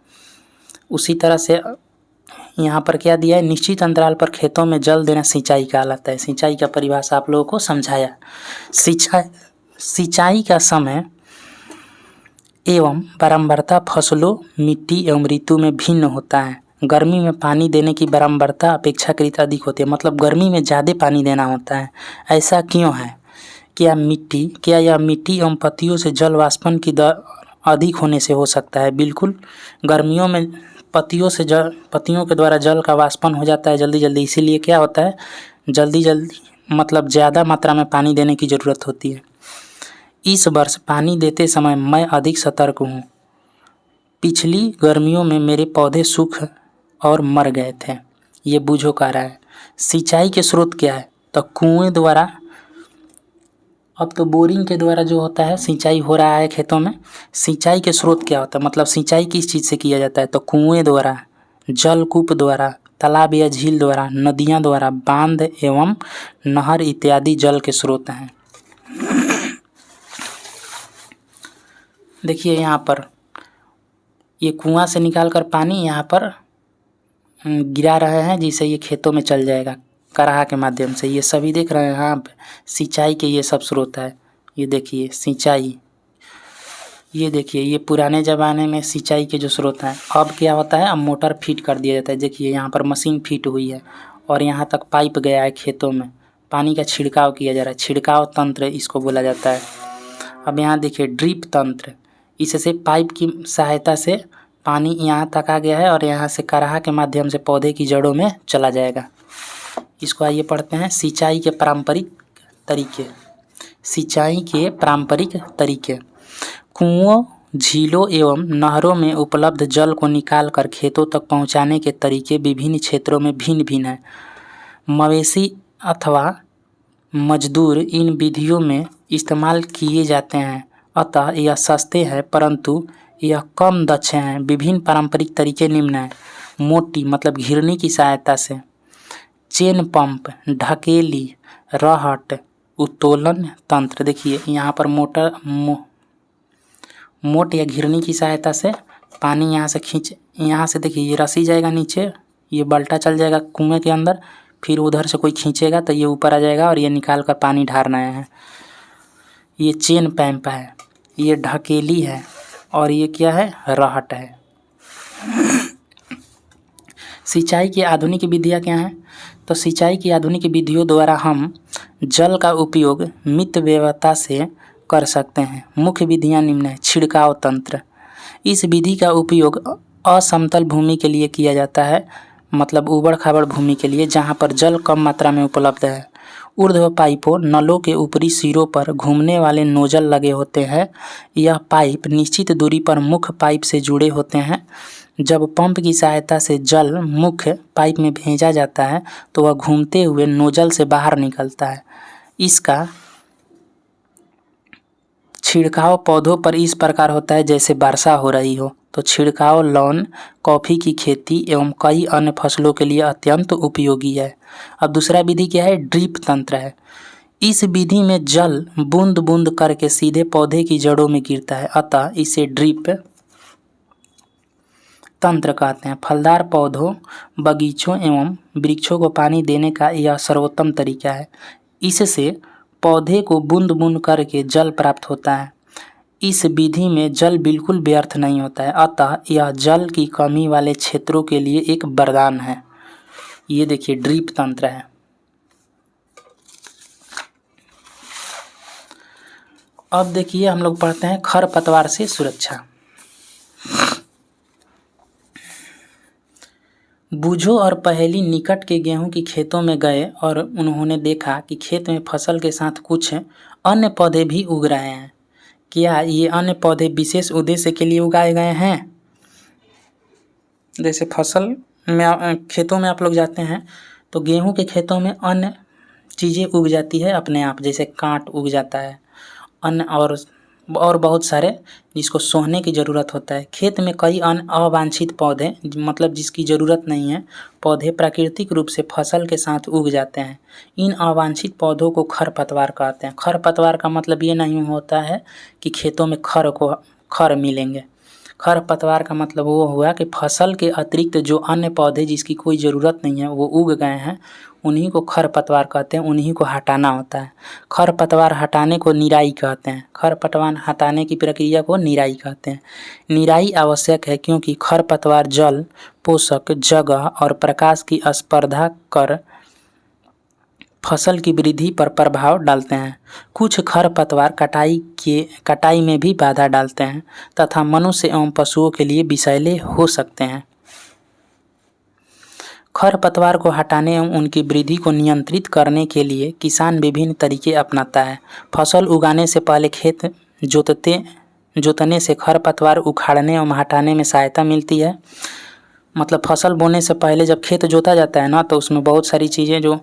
उसी तरह से यहाँ पर क्या दिया है, निश्चित अंतराल पर खेतों में जल देना सिंचाई कहलाता है। सिंचाई का परिभाषा आप लोगों को समझाया। सिंचाई का समय एवं बारंबारता फसलों, मिट्टी एवं ऋतु में भिन्न होता है। गर्मी में पानी देने की बारंबारता अपेक्षाकृत अधिक होती है, मतलब गर्मी में ज़्यादा पानी देना होता है। ऐसा क्यों है, क्या यह मिट्टी एवं पत्तियों से जल वाष्पन की दर अधिक होने से हो सकता है। बिल्कुल गर्मियों में पत्तियों के द्वारा जल का वाष्पन हो जाता है जल्दी जल्दी, इसीलिए क्या होता है जल्दी जल्दी मतलब ज़्यादा मात्रा में पानी देने की ज़रूरत होती है। इस वर्ष पानी देते समय मैं अधिक सतर्क हूँ। पिछली गर्मियों में मेरे पौधे सूख और मर गए थे। ये बूझो कह रहा है। सिंचाई के स्रोत क्या है? तो कुएं द्वारा, अब तो बोरिंग के द्वारा जो होता है सिंचाई हो रहा है खेतों में। सिंचाई के स्रोत क्या होता है, मतलब सिंचाई किस चीज़ से किया जाता है? तो कुएं द्वारा, जलकूप द्वारा, तालाब या झील द्वारा, नदियाँ द्वारा, बांध एवं नहर इत्यादि जल के स्रोत हैं। देखिए यहाँ पर ये कुआं से निकाल कर पानी यहाँ पर गिरा रहे हैं, जिससे ये खेतों में चल जाएगा कराहा के माध्यम से। ये सभी देख रहे हैं आप, सिंचाई के ये सब स्रोत है। ये देखिए सिंचाई, ये देखिए ये पुराने ज़माने में सिंचाई के जो स्रोत हैं। अब क्या होता है, अब मोटर फिट कर दिया जाता है। देखिए यहाँ पर मशीन फिट हुई है और यहाँ तक पाइप गया है, खेतों में पानी का छिड़काव किया जा रहा है। छिड़काव तंत्र इसको बोला जाता है। अब यहाँ देखिए ड्रिप तंत्र, इससे पाइप की सहायता से पानी यहाँ तक आ गया है और यहाँ से कराहा के माध्यम से पौधे की जड़ों में चला जाएगा। इसको आइए पढ़ते हैं। सिंचाई के पारंपरिक तरीके। सिंचाई के पारंपरिक तरीके कुओं, झीलों एवं नहरों में उपलब्ध जल को निकालकर खेतों तक पहुंचाने के तरीके विभिन्न क्षेत्रों में भिन्न भिन्न हैं। मवेशी अथवा मजदूर इन विधियों में इस्तेमाल किए जाते हैं, अतः यह सस्ते हैं परंतु यह कम दक्ष हैं। विभिन्न पारंपरिक तरीके निम्न हैं। मोटी मतलब घिरनी की सहायता से, चेन पंप, ढकेली, रहट, उत्तोलन तंत्र। देखिए यहाँ पर मोट या घिरनी की सहायता से पानी यहाँ से खींच, यहाँ से देखिए ये रस्सी जाएगा नीचे, ये बल्टा चल जाएगा कुएं के अंदर, फिर उधर से कोई खींचेगा तो ये ऊपर आ जाएगा और ये निकाल कर पानी ढारना है। ये चेन पंप है, ये ढकेली है और ये क्या है, रहट है। सिंचाई की आधुनिक विधियाँ क्या हैं? तो सिंचाई की आधुनिक विधियों द्वारा हम जल का उपयोग मितव्ययता से कर सकते हैं। मुख्य विधियाँ निम्न हैं। छिड़काव तंत्र, इस विधि का उपयोग असमतल भूमि के लिए किया जाता है, मतलब ऊबड़ खाबड़ भूमि के लिए जहाँ पर जल कम मात्रा में उपलब्ध है। ऊर्ध्व पाइपों, नलों के ऊपरी सिरों पर घूमने वाले नोजल लगे होते हैं। यह पाइप निश्चित दूरी पर मुख्य पाइप से जुड़े होते हैं। जब पंप की सहायता से जल मुख्य पाइप में भेजा जाता है तो वह घूमते हुए नोजल से बाहर निकलता है। इसका छिड़काव पौधों पर इस प्रकार होता है जैसे वर्षा हो रही हो। तो छिड़काव लॉन, कॉफ़ी की खेती एवं कई अन्य फसलों के लिए अत्यंत उपयोगी है। अब दूसरा विधि क्या है, ड्रिप तंत्र है। इस विधि में जल बूंद बूंद करके सीधे पौधे की जड़ों में गिरता है, अतः इसे ड्रिप तंत्र कहते हैं। फलदार पौधों, बगीचों एवं वृक्षों को पानी देने का यह सर्वोत्तम तरीका है। इससे पौधे को बूंद बूंद करके जल प्राप्त होता है। इस विधि में जल बिल्कुल व्यर्थ नहीं होता है, अतः यह जल की कमी वाले क्षेत्रों के लिए एक वरदान है। ये देखिए ड्रिप तंत्र है। अब देखिए हम लोग पढ़ते हैं खरपतवार से सुरक्षा। बूझो और पहेली निकट के गेहूं की खेतों में गए और उन्होंने देखा कि खेत में फसल के साथ कुछ अन्य पौधे भी उग रहे हैं। क्या ये अन्य पौधे विशेष उद्देश्य के लिए उगाए गए हैं? जैसे फसल में खेतों में आप लोग जाते हैं तो गेहूं के खेतों में अन्य चीज़ें उग जाती है अपने आप, जैसे कांट उग जाता है, अन्य और बहुत सारे जिसको सोहने की ज़रूरत होता है। खेत में कई अन्य अवांछित पौधे, मतलब जिसकी ज़रूरत नहीं है, पौधे प्राकृतिक रूप से फसल के साथ उग जाते हैं। इन अवांछित पौधों को खरपतवार कहते हैं। खरपतवार का मतलब ये नहीं होता है कि खेतों में खर मिलेंगे। खरपतवार का मतलब वो हुआ कि फसल के अतिरिक्त जो अन्य पौधे जिसकी कोई ज़रूरत नहीं है वो उग गए हैं, उन्हीं को खरपतवार कहते हैं, उन्हीं को हटाना होता है। खरपतवार हटाने को निराई कहते हैं। खरपतवार हटाने की प्रक्रिया को निराई कहते हैं। निराई आवश्यक है क्योंकि खरपतवार जल, पोषक, जगह और प्रकाश की स्पर्धा कर फसल की वृद्धि पर प्रभाव डालते हैं। कुछ खरपतवार कटाई में भी बाधा डालते हैं तथा मनुष्य एवं पशुओं के लिए विषैले हो सकते हैं। खरपतवार को हटाने एवं उनकी वृद्धि को नियंत्रित करने के लिए किसान विभिन्न तरीके अपनाता है। फसल उगाने से पहले खेत जोतने से खरपतवार उखाड़ने एवं हटाने में सहायता मिलती है। मतलब फसल बोने से पहले जब खेत जोता जाता है ना, तो उसमें बहुत सारी चीज़ें जो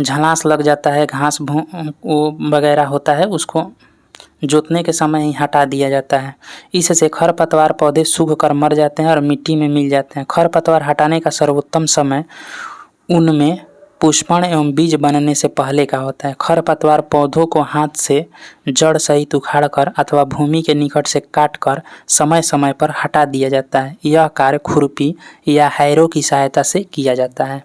झलास लग जाता है, घास वो वगैरह होता है, उसको जोतने के समय ही हटा दिया जाता है। इससे खरपतवार पौधे सूख कर मर जाते हैं और मिट्टी में मिल जाते हैं। खरपतवार हटाने का सर्वोत्तम समय उनमें पुष्पण एवं बीज बनने से पहले का होता है। खरपतवार पौधों को हाथ से जड़ सहित उखाड़कर अथवा भूमि के निकट से काटकर समय समय पर हटा दिया जाता है। यह कार्य खुरपी या हैरो की सहायता से किया जाता है।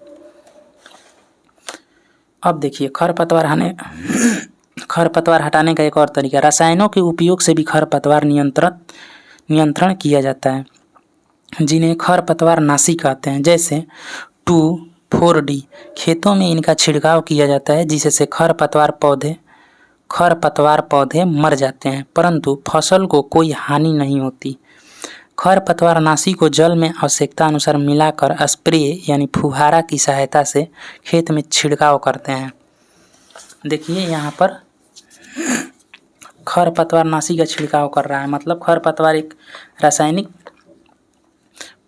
अब देखिए खरपतवार हटाने का एक और तरीका, रसायनों के उपयोग से भी खरपतवार नियंत्रण किया जाता है, जिन्हें खरपतवार नाशी कहते हैं। जैसे 2,4-D खेतों में इनका छिड़काव किया जाता है, जिससे खरपतवार पौधे मर जाते हैं, परंतु फसल को कोई हानि नहीं होती। खरपतवार नाशी को जल में आवश्यकता अनुसार मिलाकर स्प्रे यानी फुहारा की सहायता से खेत में छिड़काव करते हैं। देखिए यहाँ पर खरपतवार नाशी का छिड़काव कर रहा है, मतलब खरपतवार एक रासायनिक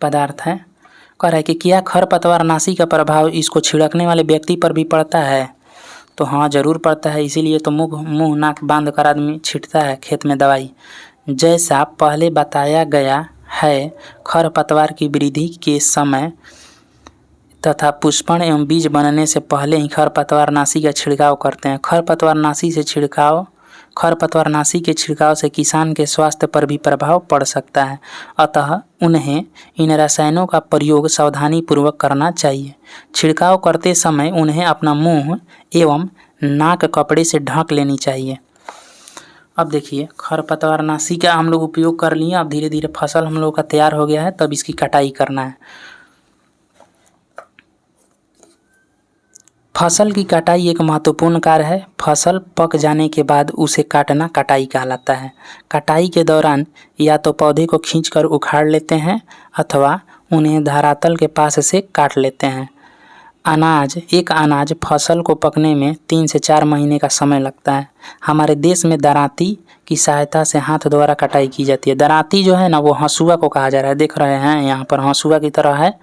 पदार्थ है। कह रहा है कि क्या खरपतवार नाशी का प्रभाव इसको छिड़कने वाले व्यक्ति पर भी पड़ता है? तो हाँ, जरूर पड़ता है। इसीलिए तो मुंह नाक बांध कर आदमी छिड़कता है खेत में दवाई। जैसा पहले बताया गया है, खरपतवार की वृद्धि के समय तथा पुष्पण एवं बीज बनने से पहले ही खरपतवार नाशी का छिड़काव करते हैं। खरपतवार नाशी के छिड़काव से किसान के स्वास्थ्य पर भी प्रभाव पड़ सकता है, अतः उन्हें इन रसायनों का प्रयोग सावधानी पूर्वक करना चाहिए। छिड़काव करते समय उन्हें अपना मुंह एवं नाक कपड़े से ढक लेनी चाहिए। अब देखिए खरपतवार नाशी का हम लोग उपयोग कर लिए। अब धीरे धीरे फसल हम लोग का तैयार हो गया है, तब इसकी कटाई करना है। फसल की कटाई एक महत्वपूर्ण कार्य है। फसल पक जाने के बाद उसे काटना कटाई कहलाता है। कटाई के दौरान या तो पौधे को खींचकर उखाड़ लेते हैं अथवा उन्हें धरातल के पास से काट लेते हैं। अनाज फसल को पकने में 3 से 4 महीने का समय लगता है। हमारे देश में दरांती की सहायता से हाथ द्वारा कटाई की जाती है। दरांती जो है ना, वो हंसुआ को कहा जा रहा है। देख रहे हैं यहाँ पर हंसुआ की तरह है,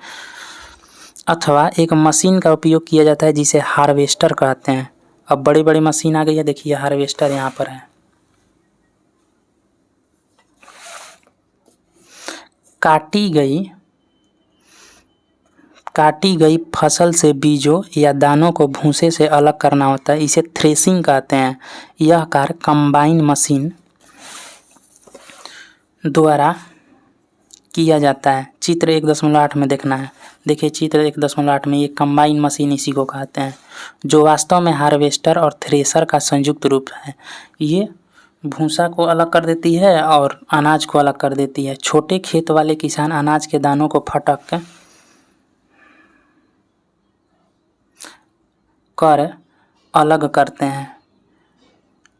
अथवा एक मशीन का उपयोग किया जाता है जिसे हार्वेस्टर कहते हैं। अब बड़ी बड़ी मशीन आ गई है, देखिए हार्वेस्टर यहाँ पर है। काटी गई फसल से बीजों या दानों को भूसे से अलग करना होता है, इसे थ्रेसिंग कहते हैं। यह कार्य कंबाइन मशीन द्वारा किया जाता है। चित्र 1.8 में देखना है। देखिए चित्र 1.8 में ये कंबाइन मशीन इसी को कहते हैं, जो वास्तव में हार्वेस्टर और थ्रेसर का संयुक्त रूप है। ये भूसा को अलग कर देती है और अनाज को अलग कर देती है। छोटे खेत वाले किसान अनाज के दानों को फटक कर अलग करते हैं।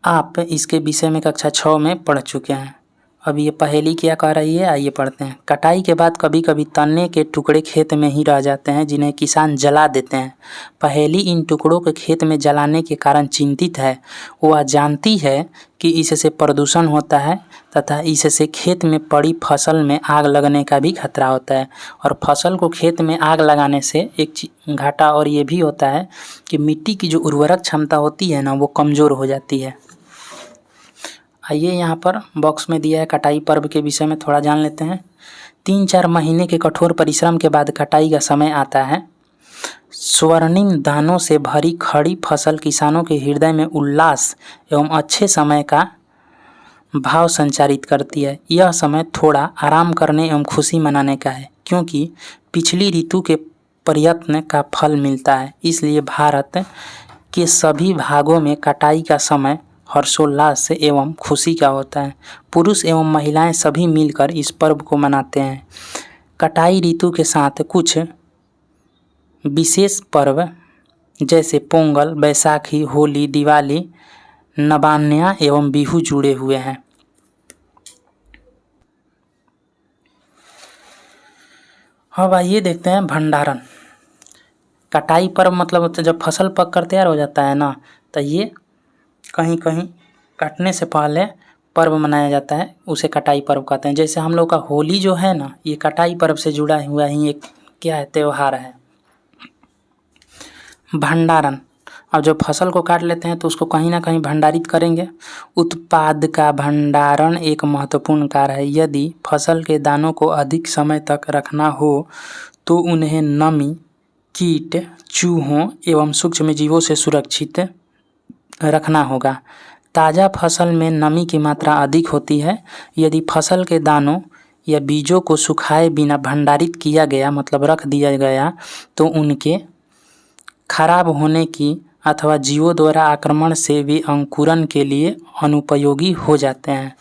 आप इसके विषय में कक्षा 6 में पढ़ चुके हैं। अब ये पहेली क्या कह रही है, आइए पढ़ते हैं। कटाई के बाद कभी कभी तने के टुकड़े खेत में ही रह जाते हैं, जिन्हें किसान जला देते हैं। पहेली इन टुकड़ों के खेत में जलाने के कारण चिंतित है। वह जानती है कि इससे प्रदूषण होता है तथा इससे खेत में पड़ी फसल में आग लगने का भी खतरा होता है। और फसल को खेत में आग लगाने से एक घाटा और ये भी होता है कि मिट्टी की जो उर्वरक क्षमता होती है ना, वो कमज़ोर हो जाती है। आइए यहाँ पर बॉक्स में दिया है कटाई पर्व के विषय में थोड़ा जान लेते हैं। 3-4 महीने के कठोर परिश्रम के बाद कटाई का समय आता है। स्वर्णिम दानों से भरी खड़ी फसल किसानों के हृदय में उल्लास एवं अच्छे समय का भाव संचारित करती है। यह समय थोड़ा आराम करने एवं खुशी मनाने का है, क्योंकि पिछली ऋतु के प्रयत्न का फल मिलता है। इसलिए भारत के सभी भागों में कटाई का समय हर्षोल्लास एवं खुशी का होता है। पुरुष एवं महिलाएं सभी मिलकर इस पर्व को मनाते हैं। कटाई ऋतु के साथ कुछ विशेष पर्व जैसे पोंगल, बैसाखी, होली, दिवाली, नवान्या एवं बिहू जुड़े हुए हैं। अब आइए देखते हैं भंडारण। कटाई पर्व मतलब जब फसल पक कर तैयार हो जाता है ना, तो ये कहीं कहीं काटने से पहले पर्व मनाया जाता है, उसे कटाई पर्व कहते हैं। जैसे हम लोग का होली जो है ना, ये कटाई पर्व से जुड़ा हुआ ही एक क्या है, त्यौहार है। भंडारण, अब जब फसल को काट लेते हैं तो उसको कहीं ना कहीं भंडारित करेंगे। उत्पाद का भंडारण एक महत्वपूर्ण कार्य है। यदि फसल के दानों को अधिक समय तक रखना हो तो उन्हें नमी, कीट, चूहों एवं सूक्ष्मजीवों से सुरक्षित रखना होगा। ताज़ा फसल में नमी की मात्रा अधिक होती है। यदि फसल के दानों या बीजों को सुखाए बिना भंडारित किया गया मतलब रख दिया गया तो उनके खराब होने की अथवा जीवों द्वारा आक्रमण से वे अंकुरण के लिए अनुपयोगी हो जाते हैं।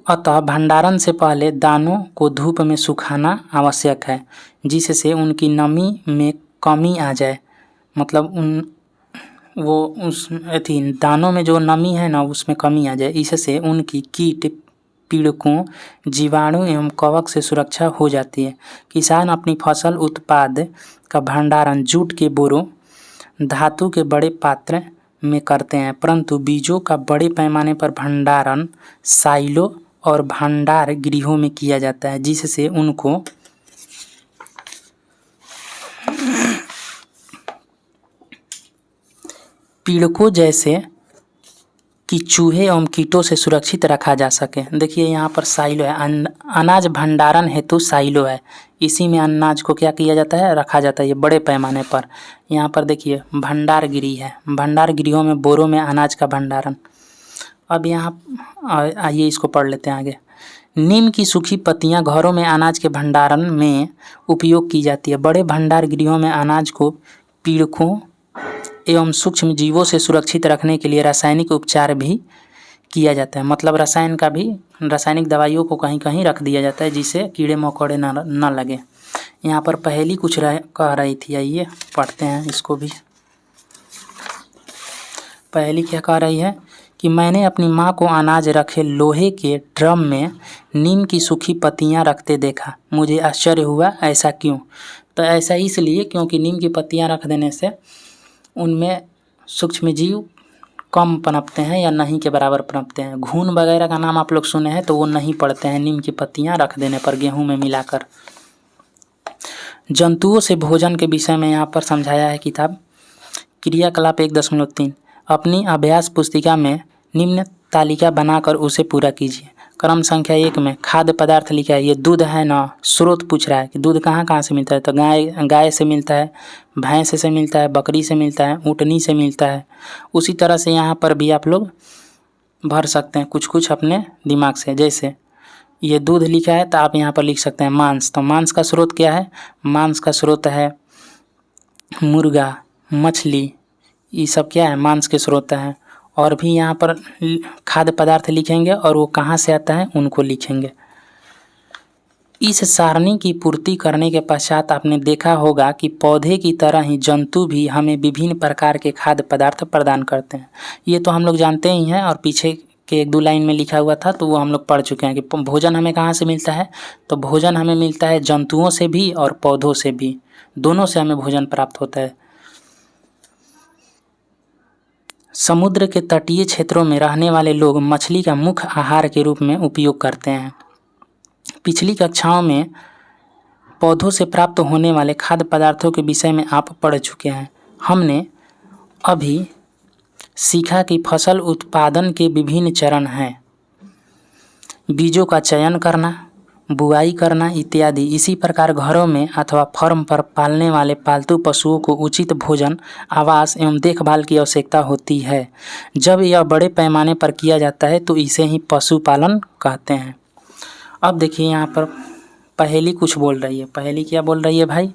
अतः भंडारण से पहले दानों को धूप में सुखाना आवश्यक है, जिससे उनकी नमी में कमी आ जाए। मतलब उस दानों में जो नमी है ना, उसमें कमी आ जाए। इससे उनकी कीट, पीड़कों, जीवाणु एवं कवक से सुरक्षा हो जाती है। किसान अपनी फसल उत्पाद का भंडारण जूट के बोरों, धातु के बड़े पात्र में करते हैं, परंतु बीजों का बड़े पैमाने पर भंडारण साइलो और भंडार गृहों में किया जाता है, जिससे उनको पीड़कों जैसे कि चूहे एवं कीटों से सुरक्षित रखा जा सके। देखिए यहाँ पर साइलो है, अनाज भंडारण हेतु साइलो है। इसी में अनाज को क्या किया जाता है, रखा जाता है, ये बड़े पैमाने पर। यहाँ पर देखिए भंडार गृह है, भंडार गृहों में बोरों में अनाज का भंडारण। अब यहाँ आइए इसको पढ़ लेते हैं आगे। नीम की सूखी पत्तियाँ घरों में अनाज के भंडारण में उपयोग की जाती है। बड़े भंडार गृहों में अनाज को पीड़कों एवं सूक्ष्म जीवों से सुरक्षित रखने के लिए रासायनिक उपचार भी किया जाता है। मतलब रासायनिक दवाइयों को कहीं कहीं रख दिया जाता है, जिससे कीड़े मकोड़े न लगे। यहाँ पर पहेली कुछ कह रही थी, आइए पढ़ते हैं इसको भी। पहेली क्या कह रही है कि मैंने अपनी माँ को अनाज रखे लोहे के ड्रम में नीम की सूखी पत्तियाँ रखते देखा, मुझे आश्चर्य हुआ, ऐसा क्यों? तो ऐसा इसलिए क्योंकि नीम की पत्तियाँ रख देने से उनमें सूक्ष्मजीव कम पनपते हैं या नहीं के बराबर पनपते हैं। घुन वगैरह का नाम आप लोग सुने हैं, तो वो नहीं पड़ते हैं नीम की पत्तियाँ रख देने पर गेहूं में मिलाकर। जंतुओं से भोजन के विषय में यहाँ पर समझाया है किताब। क्रियाकलाप 1.3 अपनी अभ्यास पुस्तिका में निम्न तालिका बनाकर उसे पूरा कीजिए। क्रम संख्या 1 में खाद्य पदार्थ लिखा है, ये दूध है ना, स्रोत पूछ रहा है कि दूध कहाँ से मिलता है, तो गाय से मिलता है, भैंस से मिलता है, बकरी से मिलता है, ऊँटनी से मिलता है। उसी तरह से यहाँ पर भी आप लोग भर सकते हैं कुछ अपने दिमाग से। जैसे ये दूध लिखा है तो आप यहाँ पर लिख सकते हैं मांस, तो मांस का स्रोत क्या है, मांस का स्रोत है मुर्गा, मछली, ये सब क्या है, मांस के स्रोत हैं। और भी यहाँ पर खाद्य पदार्थ लिखेंगे और वो कहाँ से आता है उनको लिखेंगे। इस सारणी की पूर्ति करने के पश्चात आपने देखा होगा कि पौधे की तरह ही जंतु भी हमें विभिन्न प्रकार के खाद्य पदार्थ प्रदान करते हैं। ये तो हम लोग जानते ही हैं, और पीछे के 1-2 लाइन में लिखा हुआ था तो वो हम लोग पढ़ चुके हैं कि भोजन हमें कहाँ से मिलता है, तो भोजन हमें मिलता है जंतुओं से भी और पौधों से भी, दोनों से हमें भोजन प्राप्त होता है। समुद्र के तटीय क्षेत्रों में रहने वाले लोग मछली का मुख्य आहार के रूप में उपयोग करते हैं। पिछली कक्षाओं में पौधों से प्राप्त होने वाले खाद्य पदार्थों के विषय में आप पढ़ चुके हैं। हमने अभी सीखा कि फसल उत्पादन के विभिन्न चरण हैं, बीजों का चयन करना, बुआई करना इत्यादि। इसी प्रकार घरों में अथवा फर्म पर पालने वाले पालतू पशुओं को उचित भोजन, आवास एवं देखभाल की आवश्यकता होती है। जब यह बड़े पैमाने पर किया जाता है तो इसे ही पशुपालन कहते हैं। अब देखिए यहाँ पर पहेली कुछ बोल रही है। पहेली क्या बोल रही है भाई,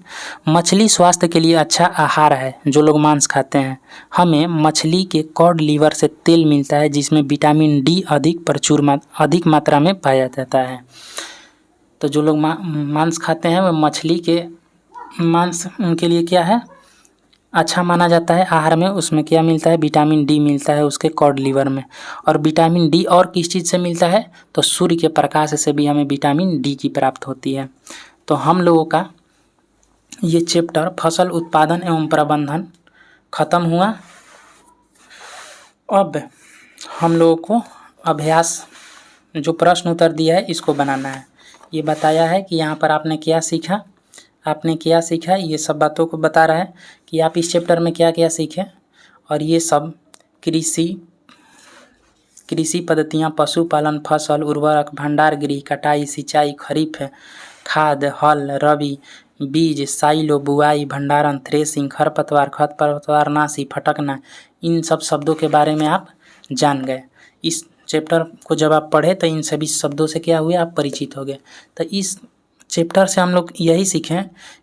मछली स्वास्थ्य के लिए अच्छा आहार है। जो लोग मांस खाते हैं, हमें मछली के कॉड लीवर से तेल मिलता है, जिसमें विटामिन डी अधिक मात्रा में पाया जाता है। तो जो लोग मांस खाते हैं वो मछली के मांस उनके लिए क्या है, अच्छा माना जाता है आहार में। उसमें क्या मिलता है, विटामिन डी मिलता है उसके कॉड लिवर में। और विटामिन डी और किस चीज़ से मिलता है, तो सूर्य के प्रकाश से भी हमें विटामिन डी की प्राप्त होती है। तो हम लोगों का ये चैप्टर फसल उत्पादन एवं प्रबंधन खत्म हुआ। अब हम लोगों को अभ्यास जो प्रश्न उत्तर दिया है इसको बनाना है। ये बताया है कि यहाँ पर आपने क्या सीखा, ये सब बातों को बता रहा है कि आप इस चैप्टर में क्या क्या सीखे। और ये सब कृषि पद्धतियाँ, पशुपालन, फसल, उर्वरक, भंडार गृह, कटाई, सिंचाई, खरीफ, खाद, हल, रबी, बीज, साइलो, बुआई, भंडारण, थ्रेसिंग, खरपतवार नाशी, फटकना, इन सब शब्दों के बारे में आप जान गए। इस चैप्टर को जब आप पढ़े तो इन सभी शब्दों से क्या हुए, आप परिचित हो गए। तो इस चैप्टर से हम लोग यही सीखें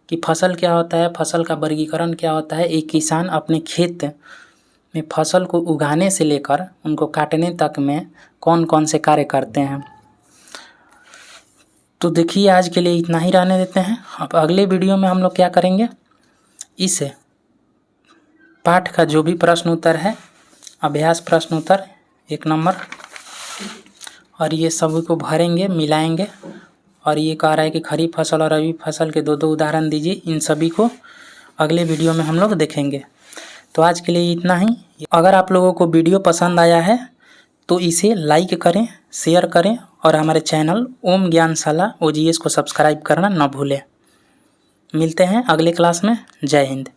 कि फसल क्या होता है, फसल का वर्गीकरण क्या होता है, एक किसान अपने खेत में फसल को उगाने से लेकर उनको काटने तक में कौन कौन से कार्य करते हैं। तो देखिए आज के लिए इतना ही रहने देते हैं। अब अगले वीडियो में हम लोग क्या करेंगे, इस पाठ का जो भी प्रश्न उत्तर है, अभ्यास प्रश्न उत्तर 1 नंबर, और ये सभी को भरेंगे, मिलाएंगे। और ये कह रहा है कि खरीफ फसल और रबी फसल के 2-2 उदाहरण दीजिए। इन सभी को अगले वीडियो में हम लोग देखेंगे। तो आज के लिए इतना ही। अगर आप लोगों को वीडियो पसंद आया है तो इसे लाइक करें, शेयर करें और हमारे चैनल ओम ज्ञानशाला OGS को सब्सक्राइब करना न भूलें। मिलते हैं अगले क्लास में। जय हिंद।